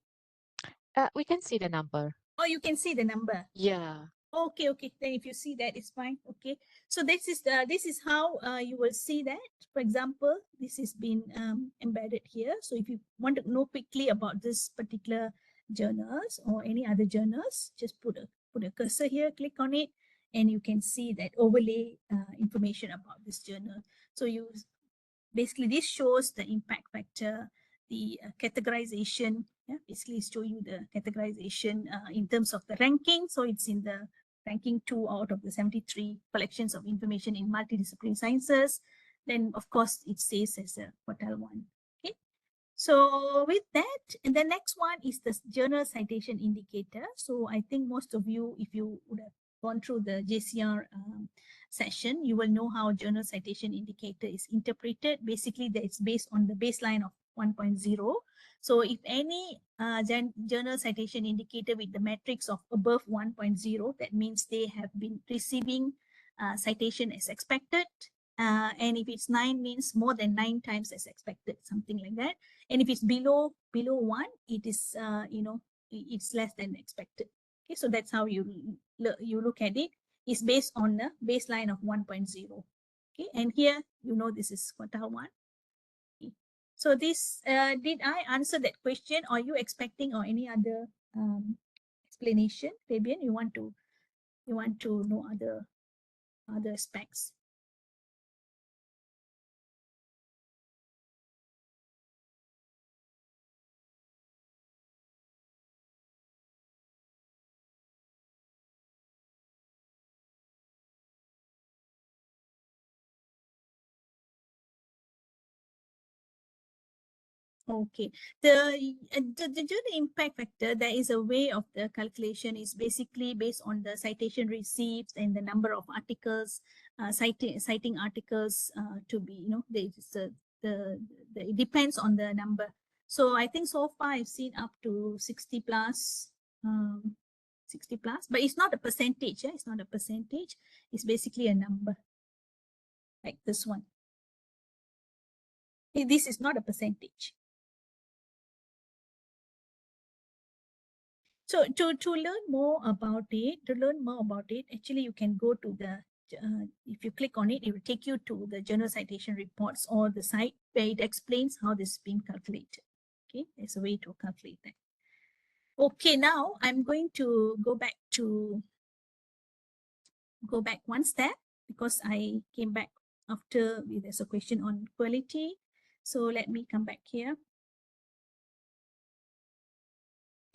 We can see the number. Oh, you can see the number. Yeah. Okay, okay. Then if you see that, it's fine. Okay. So this is how you will see that. For example, this is been embedded here. So if you want to know quickly about this particular journals or any other journals, just put a cursor here, click on it, and you can see that overlay information about this journal. So you basically this shows the impact factor, the categorization. Yeah, basically show you the categorization in terms of the ranking. So it's in the ranking 2 out of the 73 collections of information in multidisciplinary sciences. Then of course it says as a quartile 1. Okay. So with that, and the next one is the journal citation indicator. So I think most of you, if you would have gone through the JCR session, you will know how journal citation indicator is interpreted. Basically, that it's based on the baseline of 1.0. So if any journal citation indicator with the metrics of above 1.0, that means they have been receiving citation as expected. And if it's 9, means more than 9 times as expected, something like that. And if it's below 1, it is it's less than expected. Okay, so that's how you look at it. It's based on the baseline of 1.0. Okay, and here this is quartile 1. Okay. So this did I answer that question? Or are you expecting or any other explanation, Fabian? You want to know other aspects? Okay, the journal impact factor, there is a way of the calculation is basically based on the citation receipts and the number of articles, citing articles to be, it depends on the number. So I think so far I've seen up to 60 plus, 60 plus, but it's not a percentage. Yeah, it's not a percentage. It's basically a number like this one. This is not a percentage. So to learn more about it, actually you can go to the, if you click on it, it will take you to the journal citation reports or the site where it explains how this is being calculated. Okay, there's a way to calculate that. Okay, now I'm going to go back one step because I came back after there's a question on quality. So let me come back here.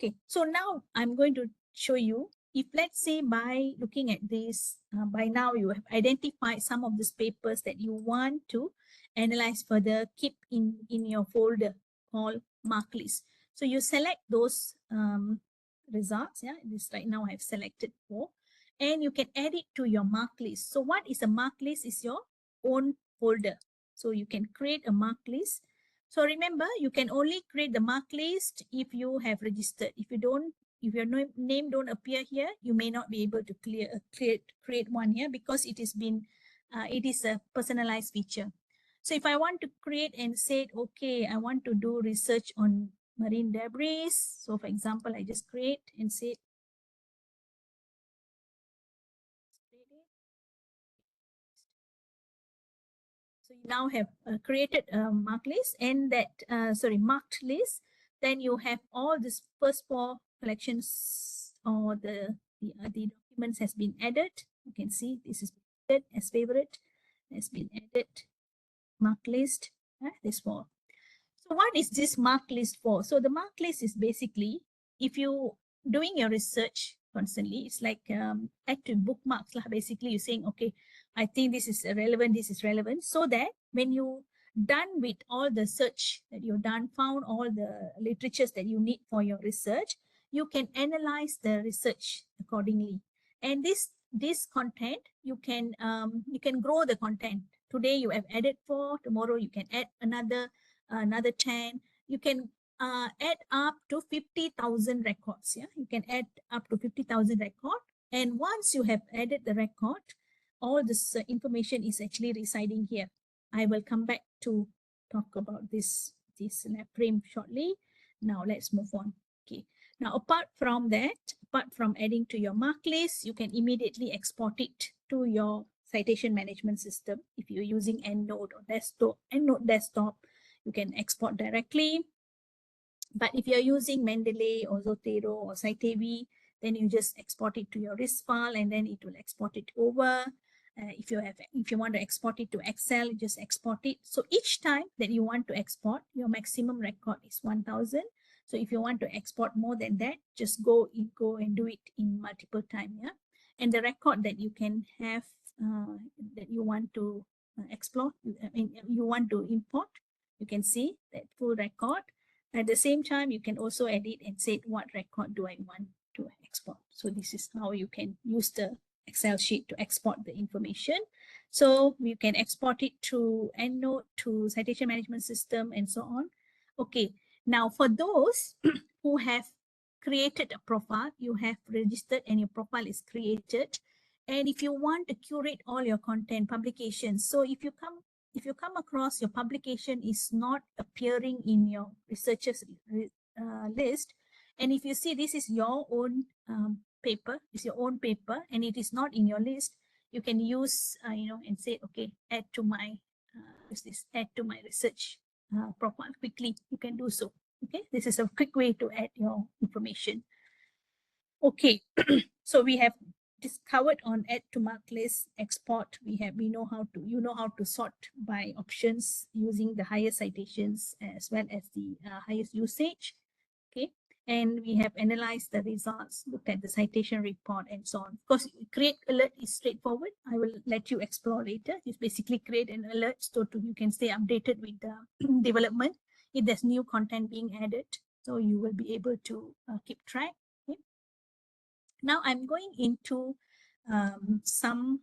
Okay, so now I'm going to show you, if let's say by looking at this, by now you have identified some of these papers that you want to analyze further, keep in your folder called mark list. So you select those results. Yeah, this right now I've selected 4, and you can add it to your mark list. So what is a mark list? Is your own folder. So you can create a mark list. So remember, you can only create the mark list if you have registered. If your name don't appear here, you may not be able to create one here because it is a personalized feature. So if I want to create and say, okay, I want to do research on marine debris. So for example, I just create and say, so you now have created a mark list, and that marked list. Then you have all these first 4 collections, or the documents has been added. You can see this is added as favorite, has been added, mark list, this 4. So what is this mark list for? So the mark list is basically, if you doing your research constantly, it's like active bookmarks lah. Basically, you're saying, okay, I think this is relevant, so that when you done with all the search that you've done, found all the literatures that you need for your research, you can analyze the research accordingly. And this content, you can grow the content. Today you have added 4, tomorrow you can add another 10. You can add up to 50,000 records. Yeah, you can add up to 50,000 record. And once you have added the record, all this information is actually residing here. I will come back to talk about this lab frame shortly. Now let's move on. Okay. Now, apart from that, apart from adding to your mark list, you can immediately export it to your citation management system. If you're using EndNote or EndNote desktop, you can export directly. But if you're using Mendeley or Zotero or Citavi, then you just export it to your RIS file and then it will export it over. If you want to export it to Excel, just export it. So each time that you want to export, your maximum record is 1000. So if you want to export more than that, just go and do it in multiple time. Yeah, and the record that you can have that you want to explore, I mean, you want to import, you can see that full record. At the same time, you can also edit and say what record do I want to export. So this is how you can use the Excel sheet to export the information. So you can export it to EndNote, to citation management system, and so on. Okay, now for those who have created a profile, you have registered and your profile is created. And if you want to curate all your content publications, so if you come across your publication is not appearing in your researchers list, and if you see this is your own paper, it's your own paper, and it is not in your list, you can use and say, okay, add to my add to my research profile quickly. You can do so. Okay, this is a quick way to add your information. Okay, so we have discovered on add to mark list, export. You know how to sort by options using the highest citations as well as the highest usage. Okay, and we have analyzed the results, looked at the citation report and so on. Of course, create alert is straightforward. I will let you explore later. Just basically create an alert so you can stay updated with the development if there's new content being added. So you will be able to keep track. Okay. Now I'm going into some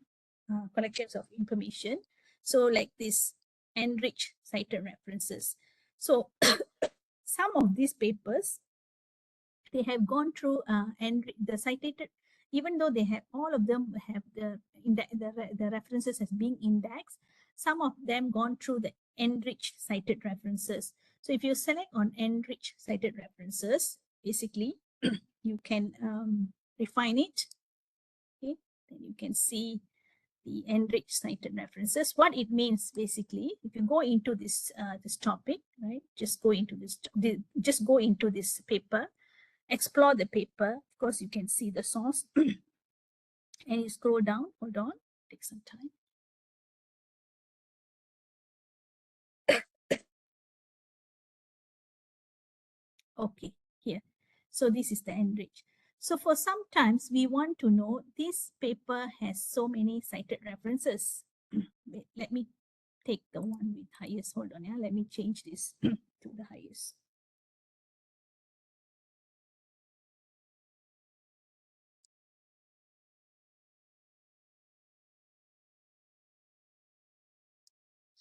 collections of information. So like this enrich cited references. So some of these papers, they have gone through and the cited, even though they have all of them have the references as being indexed, some of them gone through the enrich cited references. So if you select on enrich cited references, basically you can refine it. Okay, then you can see the enrich cited references. What it means basically, if you go into this this topic, right, just go into this paper, explore the paper. Of course, you can see the source and you scroll down. Hold on, take some time. Okay, here. So this is the enrich. So for sometimes we want to know this paper has so many cited references. Wait, let me take the one with highest. Hold on, yeah. Let me change this to the highest.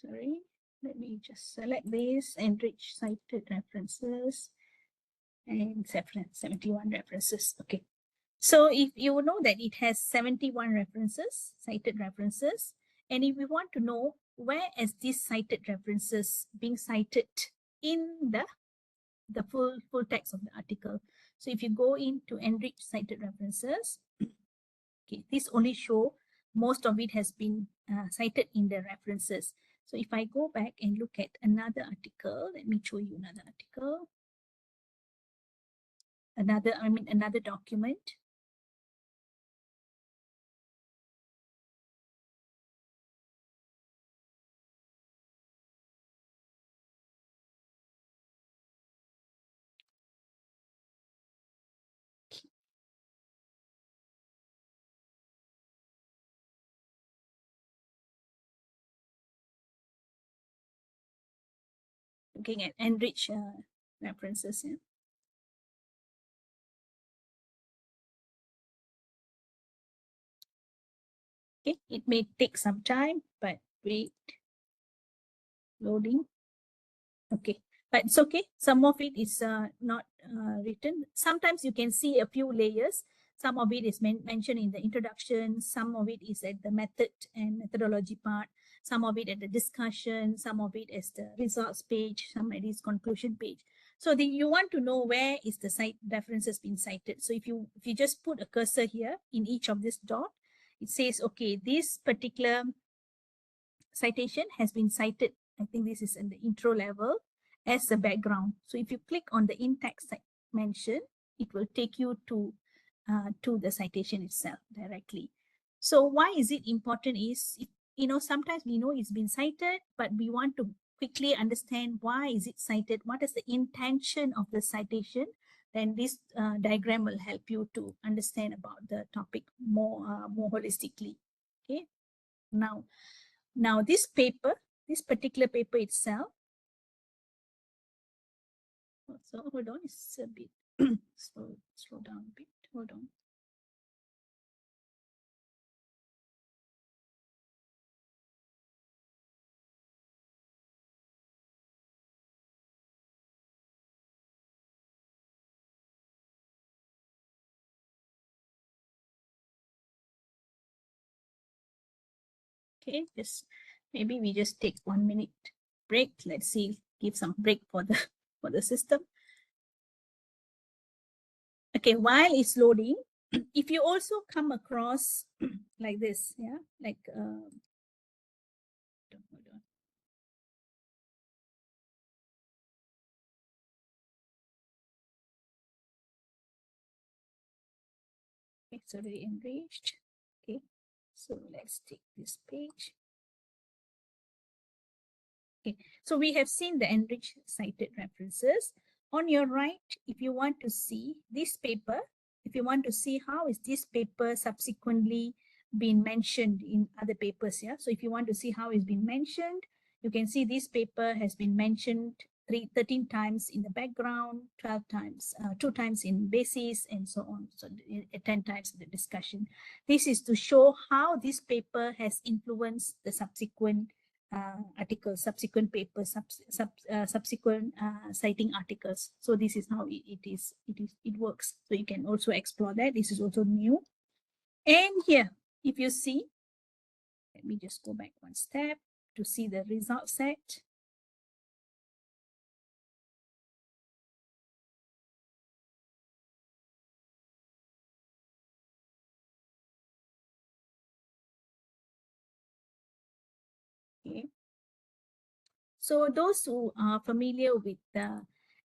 Sorry, let me just select this, enrich cited references, and 71 references. Okay. So if you know that it has 71 references, cited references, and if we want to know where is these cited references being cited in the full text of the article. So if you go into enrich cited references, okay, this only show most of it has been cited in the references. So if I go back and look at another article, let me show you another article, another document. Looking at enrich references here. Okay, it may take some time, but wait, loading. Okay, but it's okay. Some of it is not written. Sometimes you can see a few layers. Some of it is mentioned in the introduction. Some of it is at the method and methodology part. Some of it at the discussion. Some of it is the results page. Some of it is conclusion page. So you want to know where is the site references being cited. So if you just put a cursor here in each of this dot, it says, okay, this particular citation has been cited. I think this is in the intro level as a background. So if you click on the in-text mention, it will take you to the citation itself directly. So why is it important is, sometimes we know it's been cited, but we want to quickly understand why is it cited, what is the intention of the citation. Then this diagram will help you to understand about the topic more holistically. Okay. Now this particular paper itself, so hold on, it's a bit slow down a bit, hold on. Okay, just maybe we just take 1 minute break. Let's see, give some break for the for the system. Okay, while it's loading, if you also come across like this, yeah, like hold on. It's already enriched. Okay, so let's take this page. Okay, so we have seen the enriched cited references. On your right, if you want to see this paper, if you want to see how is this paper subsequently been mentioned in other papers here. So if you want to see how it's been mentioned, you can see this paper has been mentioned 13 times in the background, 12 times, 2 times in basis, and so on. So 10 times in the discussion. This is to show how this paper has influenced the subsequent articles, subsequent papers, subsequent citing articles. So this is how it works. So you can also explore that. This is also new. And here, if you see, let me just go back one step to see the result set. Okay. So those who are familiar with the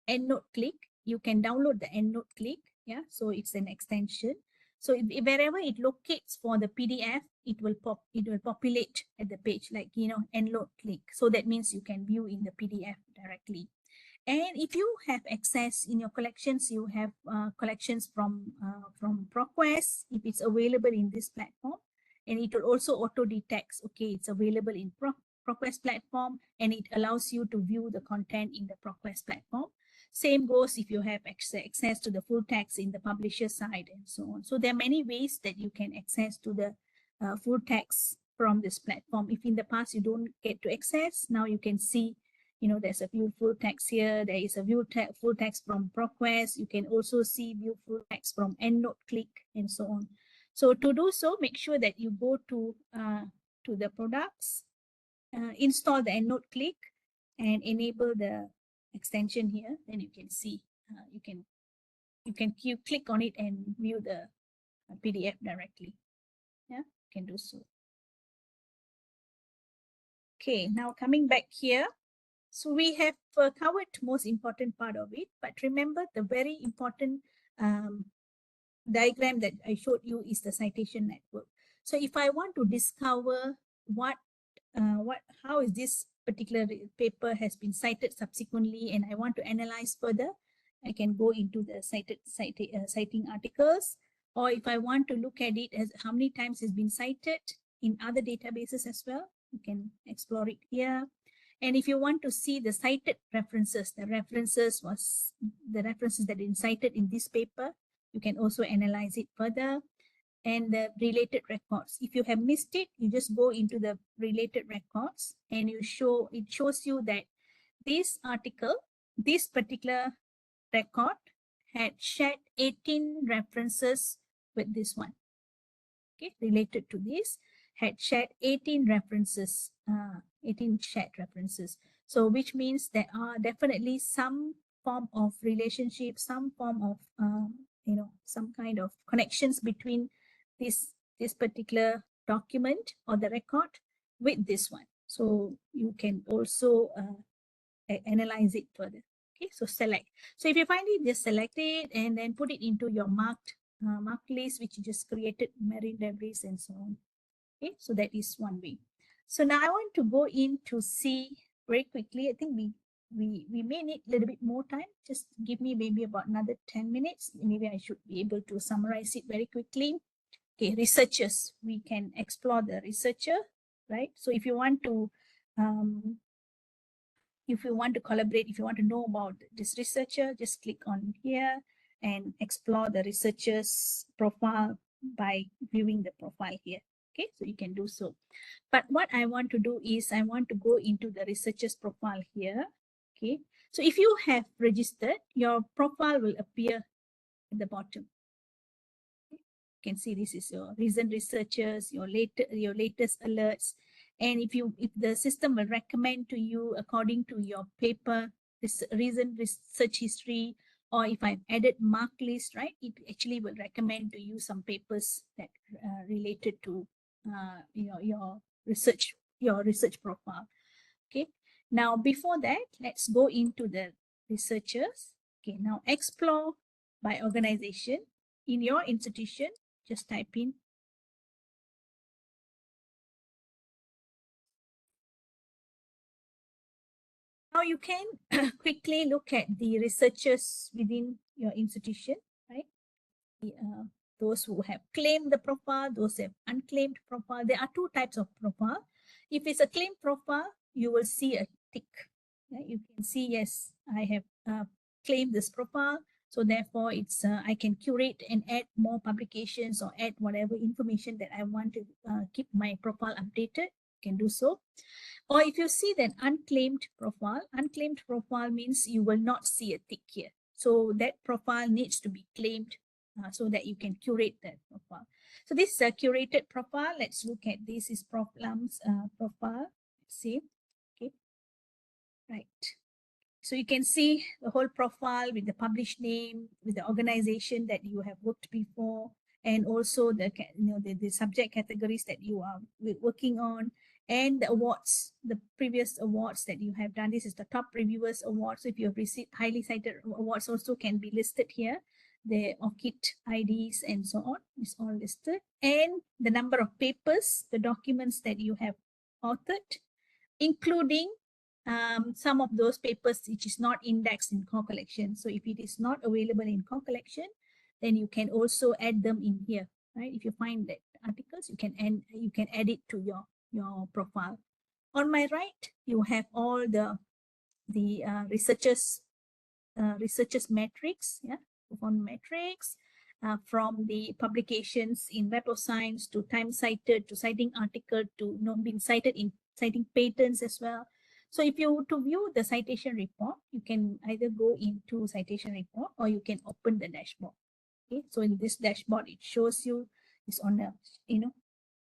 EndNote Click, you can download the EndNote Click. Yeah, so it's an extension. So wherever it locates for the PDF, it will populate at the page, like EndNote Click. So that means you can view in the PDF directly. And if you have access in your collections, you have collections from ProQuest, if it's available in this platform, and it will also auto detect, okay, it's available in ProQuest platform, and it allows you to view the content in the ProQuest platform. Same goes if you have access to the full text in the publisher side and so on. So there are many ways that you can access to the full text from this platform. If in the past you don't get to access, now you can see, there's a view full text here. There is a view full text from ProQuest. You can also see view full text from EndNote Click and so on. So to do so, make sure that you go to the products, install the EndNote Click, and enable the extension here. Then you can see, you can click on it and view the PDF directly. Yeah, you can do so. Okay, now coming back here. So we have covered most important part of it, but remember the very important diagram that I showed you is the citation network. So if I want to discover how is this particular paper has been cited subsequently, and I want to analyze further, I can go into the citing articles, or if I want to look at it as how many times it's been cited in other databases as well, you can explore it here. And if you want to see the cited references, the references that are cited in this paper, you can also analyze it further. And the related records. If you have missed it, you just go into the related records and it shows you that this article, this particular record had shared 18 references with this one. Okay, related to this, had shared 18 references, 18 shared references. So which means there are definitely some form of relationship, some form of some kind of connections between this particular document or the record with this one. So you can also analyze it further. Okay, so select. So if you find it, just select it and then put it into your marked list, which you just created, marine debris and so on. Okay, so that is one way. So now I want to go in to see very quickly. I think we may need a little bit more time. Just give me maybe about another 10 minutes. Maybe I should be able to summarize it very quickly. Okay, researchers. We can explore the researcher, right? So if you want to collaborate, if you want to know about this researcher, just click on here and explore the researcher's profile by viewing the profile here. Okay, so you can do so. But what I want to do is I want to go into the researcher's profile here. Okay, so if you have registered, your profile will appear at the bottom. You can see this is your recent researchers, your latest alerts. And if the system will recommend to you according to your paper, this recent research history, or if I've added mark list, right, it actually will recommend to you some papers that related to your research profile. Okay. Now before that, let's go into the researchers. Okay. Now explore by organization in your institution. Just type in. Now you can quickly look at the researchers within your institution, right? Those who have claimed the profile, those who have unclaimed profile. There are two types of profile. If it's a claimed profile, you will see a tick. Right? You can see, yes, I have claimed this profile. So therefore, it's I can curate and add more publications or add whatever information that I want to keep my profile updated. You can do so. Or if you see that unclaimed profile means you will not see a tick here. So that profile needs to be claimed so that you can curate that profile. So this is a curated profile. Let's look at this is Prof. Lam's profile. Let's see. Okay, right. So you can see the whole profile with the published name, with the organization that you have worked before, and also the subject categories that you are working on, and the awards, the previous awards that you have done. This is the top reviewers awards. So if you have received highly cited awards, also can be listed here. The ORCID IDs and so on is all listed, and the number of papers, the documents that you have authored, including some of those papers which is not indexed in core collection. So if it is not available in core collection, then you can also add them in here, right? If you find that articles, you can add it to your profile. On my right, you have all the researchers metrics, yeah, performance metrics, from the publications in Web of Science to time cited to citing article to being cited in citing patents as well. So if you to view the citation report, you can either go into citation report or you can open the dashboard. Okay, so in this dashboard, it shows you it's on a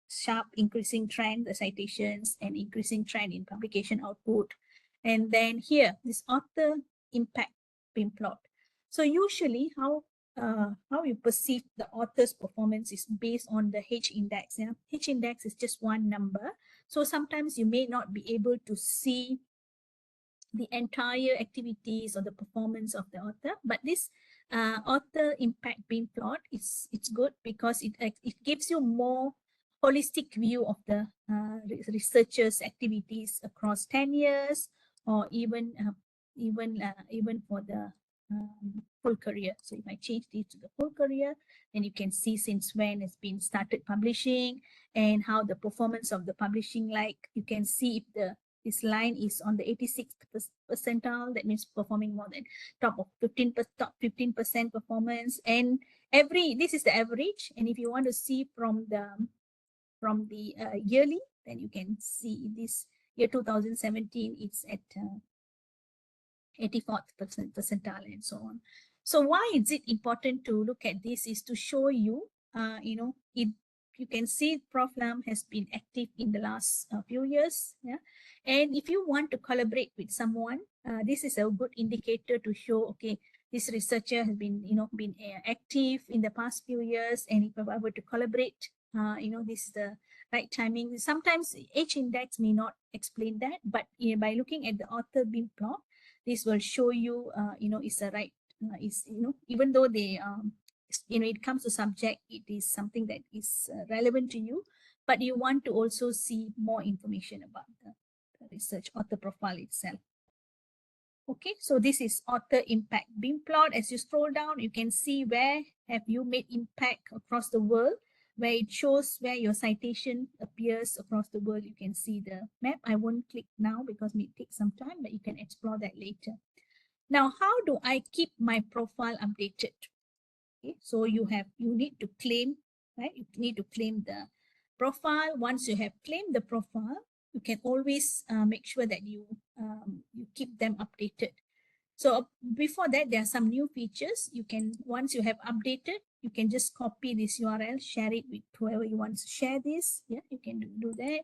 sharp increasing trend, the citations, and increasing trend in publication output. And then here, this author impact being plot. So usually how you perceive the author's performance is based on the H index. Yeah? H index is just one number. So sometimes you may not be able to see the entire activities or the performance of the author, but this author impact beam plot it's good because it gives you more holistic view of the researchers activities across 10 years or even for the full career. So if I change this to the full career, then you can see since when it's been started publishing and how the performance of the publishing, like you can see if this line is on the 86th percentile, that means performing more than top 15% performance. And this is the average. And if you want to see from the yearly, then you can see this year 2017, it's at 84th percentile and so on. So why is it important to look at this is to show you, it you can see Prof. Lam has been active in the last few years. Yeah, and if you want to collaborate with someone, this is a good indicator to show, okay, this researcher has been, been active in the past few years, and if I were to collaborate, this is the right timing. Sometimes H index may not explain that, but by looking at the author beam plot, this will show you, is the right, even though they, it comes to subject, it is something that is relevant to you, but you want to also see more information about the research author profile itself. Okay, so this is author impact beam plot. As you scroll down, you can see where have you made impact across the world, where it shows where your citation appears across the world. You can see the map. I won't click now because it may take some time, but you can explore that later. Now, how do I keep my profile updated? Okay, so you need to claim, right? You need to claim the profile. Once you have claimed the profile, you can always make sure that you keep them updated. So before that, there are some new features. You can, once you have updated, you can just copy this URL, share it with whoever you want to share this. Yeah, you can do that.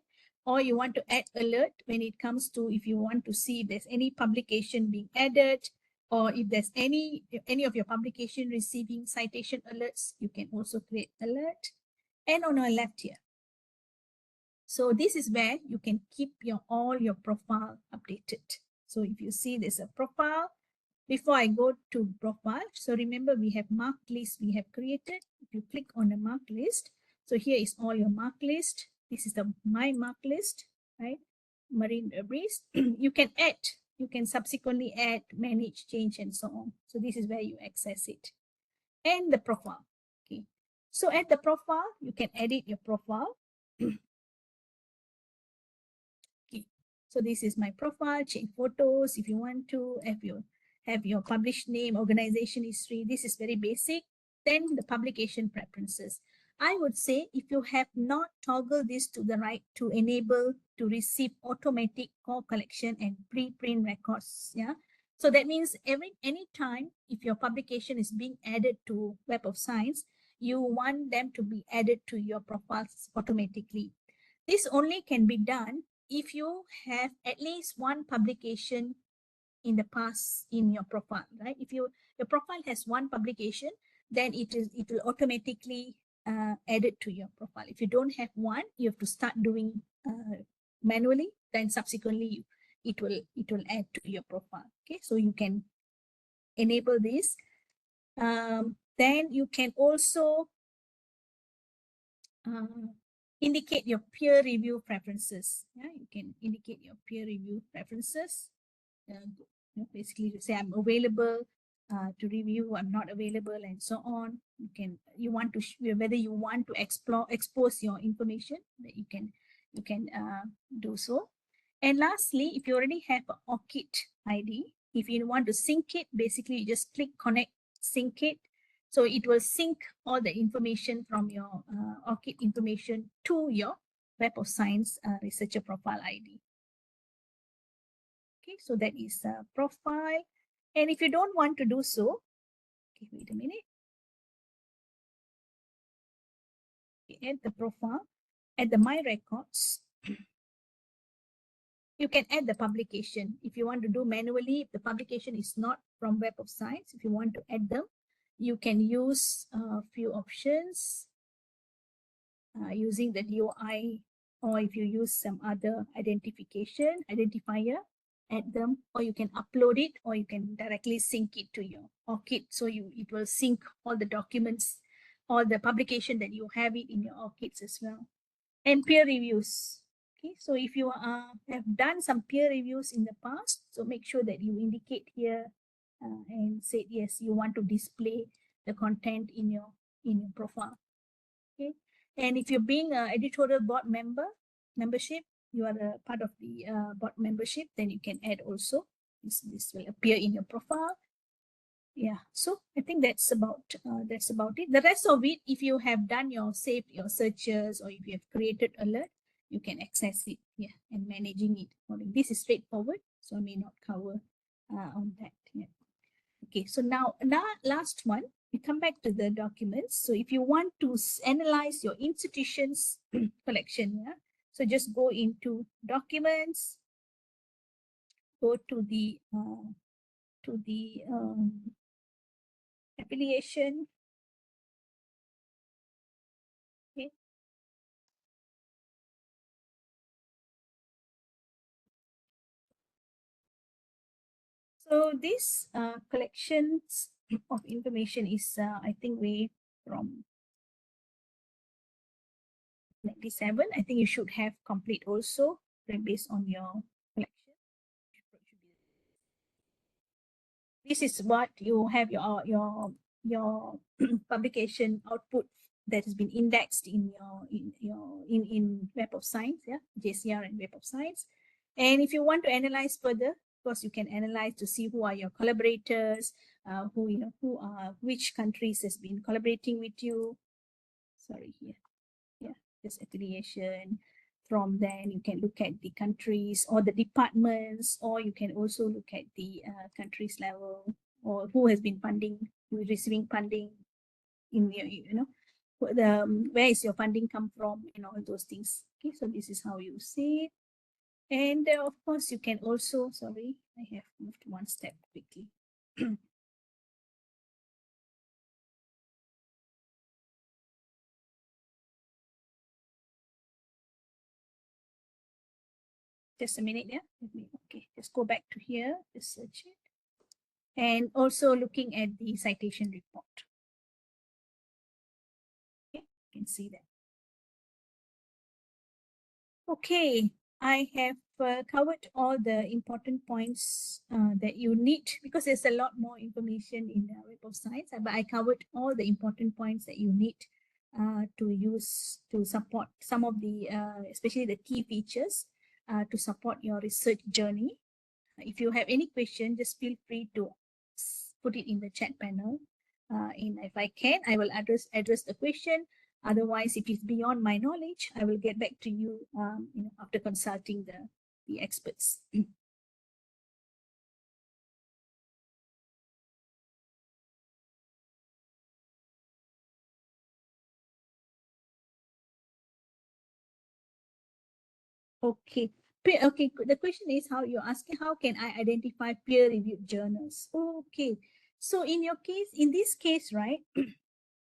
Or you want to add alert when it comes to, if you want to see if there's any publication being added, or if there's any of your publication receiving citation alerts, you can also create alert. And on our left here, so this is where you can keep all your profile updated. So if you see there's a profile, before I go to profile, so remember we have marked list we have created. If you click on the marked list, so here is all your marked list. This is the my marked list, right? Marine debris. You can add, you can subsequently add, manage, change, and so on. So this is where you access it. And the profile. Okay. So at the profile, you can edit your profile. Okay. So this is my profile, change photos if you want to, have your published name, organization history. This is very basic. Then the publication preferences. I would say if you have not toggled this to the right to enable to receive automatic core collection and preprint records. Yeah. So that means any time if your publication is being added to Web of Science, you want them to be added to your profiles automatically. This only can be done if you have at least one publication in the past in your profile, right? If your profile has one publication, then it will automatically add it to your profile. If you don't have one, you have to start doing manually. Then subsequently, it will add to your profile. Okay, so you can enable this. Then you can also indicate your peer review preferences. Yeah, you can indicate your peer review preferences. Basically, you say I'm available to review, I'm not available, and so on. You want to whether you want to expose your information, that you can do so. And lastly, if you already have an ORCID ID, if you want to sync it, basically you just click connect, sync it. So it will sync all the information from your ORCID information to your Web of Science researcher profile ID. Okay, so that is a profile. And if you don't want to do so, okay, wait a minute. Okay, add the profile, add the My Records. You can add the publication. If you want to do manually, if the publication is not from Web of Science, if you want to add them, you can use a few options using the DOI, or if you use some other identifier, add them, or you can upload it, or you can directly sync it to your ORCID. So it will sync all the documents, all the publication that you have it in your ORCIDs as well. And peer reviews. Okay, so if you have done some peer reviews in the past, so make sure that you indicate here and say yes, you want to display the content in your profile. Okay, and if you're being an editorial board membership, you are a part of the board membership, then you can add also. This will appear in your profile. Yeah, so I think that's about it. The rest of it, if you have done your saved your searches, or if you have created alert, you can access it. Yeah, and managing it. This is straightforward, so I may not cover on that. Yeah. Okay, so now last one we come back to the documents. So if you want to analyze your institution's collection, yeah, so just go into documents, go to the affiliation. Okay. So this collections of information is, I think, way from 97. I think you should have complete also based on your collection. This is what you have your publication output that has been indexed in in Web of Science, yeah, JCR and Web of Science. And if you want to analyze further, of course, you can analyze to see who are your collaborators, who are which countries has been collaborating with you. Sorry, here, yeah, this affiliation. From then you can look at the countries or the departments, or you can also look at the countries level, or who has been receiving funding in your, where is your funding come from, and all those things. Okay, so this is how you see it. And of course, you can also, sorry, I have moved one step quickly. Just a minute, yeah. Okay, just go back to here, just search it. And also looking at the citation report. Okay, you can see that. Okay, I have covered all the important points that you need, because there's a lot more information in the Web of Science, but I covered all the important points that you need to use to support some of the, especially the key features to support your research journey. If you have any question, just feel free to put it in the chat panel. And if I can, I will address the question. Otherwise, if it's beyond my knowledge, I will get back to you, after consulting the experts. Okay. Okay. The question is, how you're asking, how can I identify peer-reviewed journals? Okay. So in your case, in this case, right,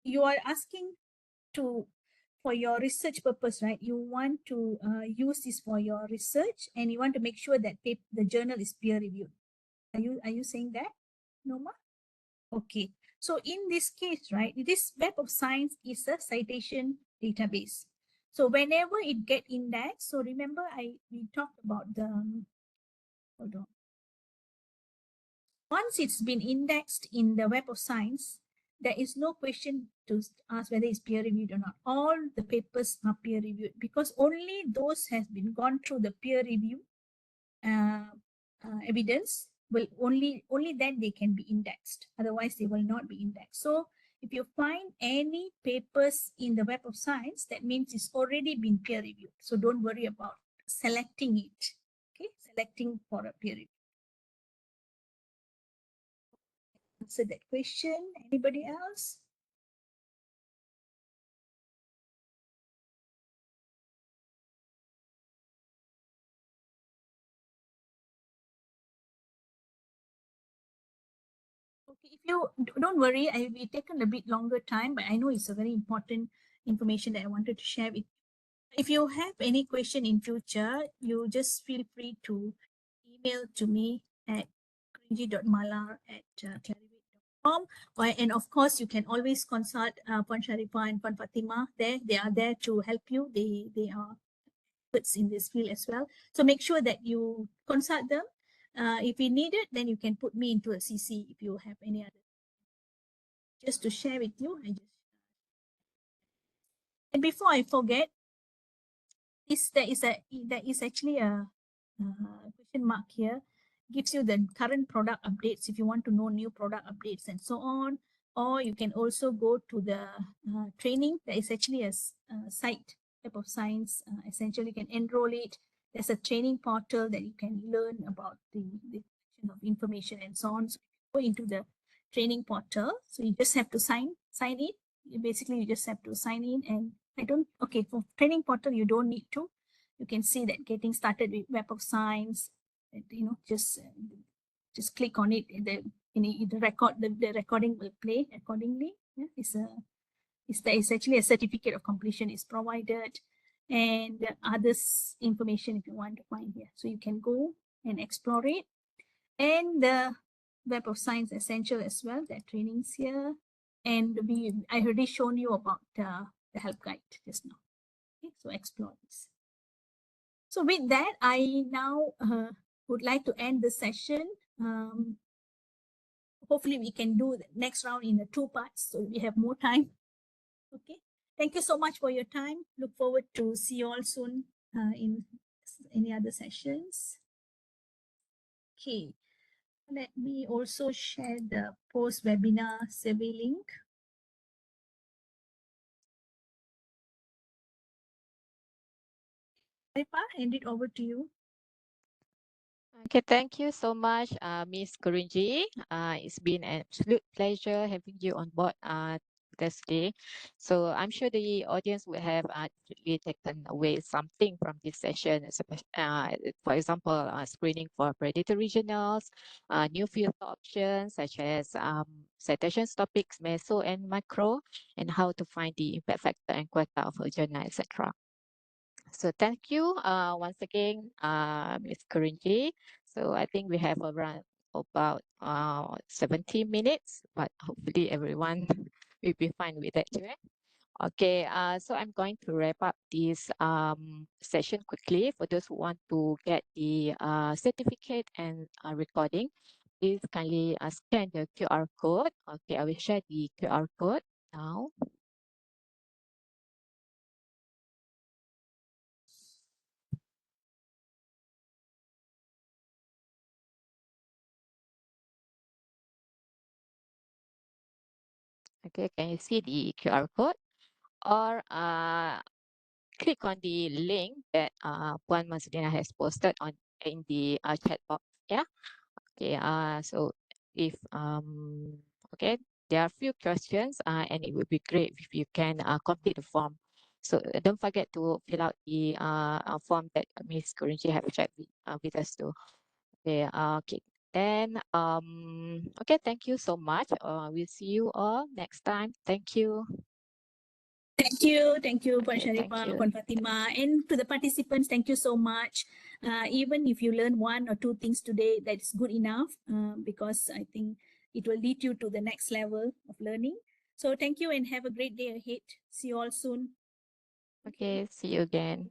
you are asking to, for your research purpose, right? You want to use this for your research, and you want to make sure that the journal is peer-reviewed. Are you saying that, Noma? Okay. So in this case, right, this Web of Science is a citation database. So whenever it get indexed, so remember we talked about the, hold on. Once it's been indexed in the Web of Science, there is no question to ask whether it's peer reviewed or not. All the papers are peer reviewed, because only those has been gone through the peer review evidence will only then they can be indexed. Otherwise, they will not be indexed. So if you find any papers in the Web of Science, that means it's already been peer reviewed. So don't worry about selecting it. Okay, selecting for a peer review. Answer that question. Anybody else? Okay, if you don't worry, I will be taken a bit longer time, but I know it's a very important information that I wanted to share with you. If you have any question in future, you just feel free to email to me at kurinji.malar@clarivate.com. And of course, you can always consult Puan Sharifah and Puan Fatima. They are there to help you. They are experts in this field as well. So make sure that you consult them. If you need it, then you can put me into a CC if you have any other. Just to share with you, and before I forget, there is actually a question mark here, gives you the current product updates if you want to know new product updates and so on. Or you can also go to the training. There is actually a site, Web of Science. Essentially, you can enroll it. There's a training portal that you can learn about the collection of information and so on. So go into the training portal. So you just have to sign in. You just have to sign in, and for training portal, you don't need to. You can see that getting started with Web of Science, just click on it. The recording will play accordingly. Yeah, it's actually a certificate of completion is provided, and others information if you want to find here. So you can go and explore it. And the Web of Science Essential as well, that trainings here. And I already shown you about the help guide just now. Okay, so explore this. So with that, I now would like to end the session. Hopefully we can do the next round in the 2 parts, so we have more time. Okay, thank you so much for your time. Look forward to see you all soon in any other sessions. Okay, let me also share the post-webinar survey link. Arifa, hand it over to you. Okay, thank you so much, Miss Kurinji. It's been an absolute pleasure having you on board this day. So I'm sure the audience will have really taken away something from this session. For example, screening for predatory journals, new field options such as citations topics, meso and macro, and how to find the impact factor and quota of a journal, etc. So thank you once again, Ms. Kurinji. So I think we have around about 70 minutes, but hopefully everyone will be fine with that, right? Okay, so I'm going to wrap up this session quickly. For those who want to get the certificate and recording, please kindly scan the QR code. Okay, I will share the QR code now. Okay, can you see the QR code? Or click on the link that Puan Mazlina has posted on in the chat box. Yeah. Okay. So if okay, there are a few questions and it would be great if you can complete the form. So don't forget to fill out the form that Miss Kurinji have shared with us too. Okay. Okay. Then okay. Thank you so much. We'll see you all next time. Thank you. Thank you, Puan Okay. Thank Sharifah, you. Puan Fatima, and to the participants, thank you so much. Even if you learn 1 or 2 things today, that's good enough because I think it will lead you to the next level of learning. So thank you and have a great day ahead. See you all soon. Okay. See you again.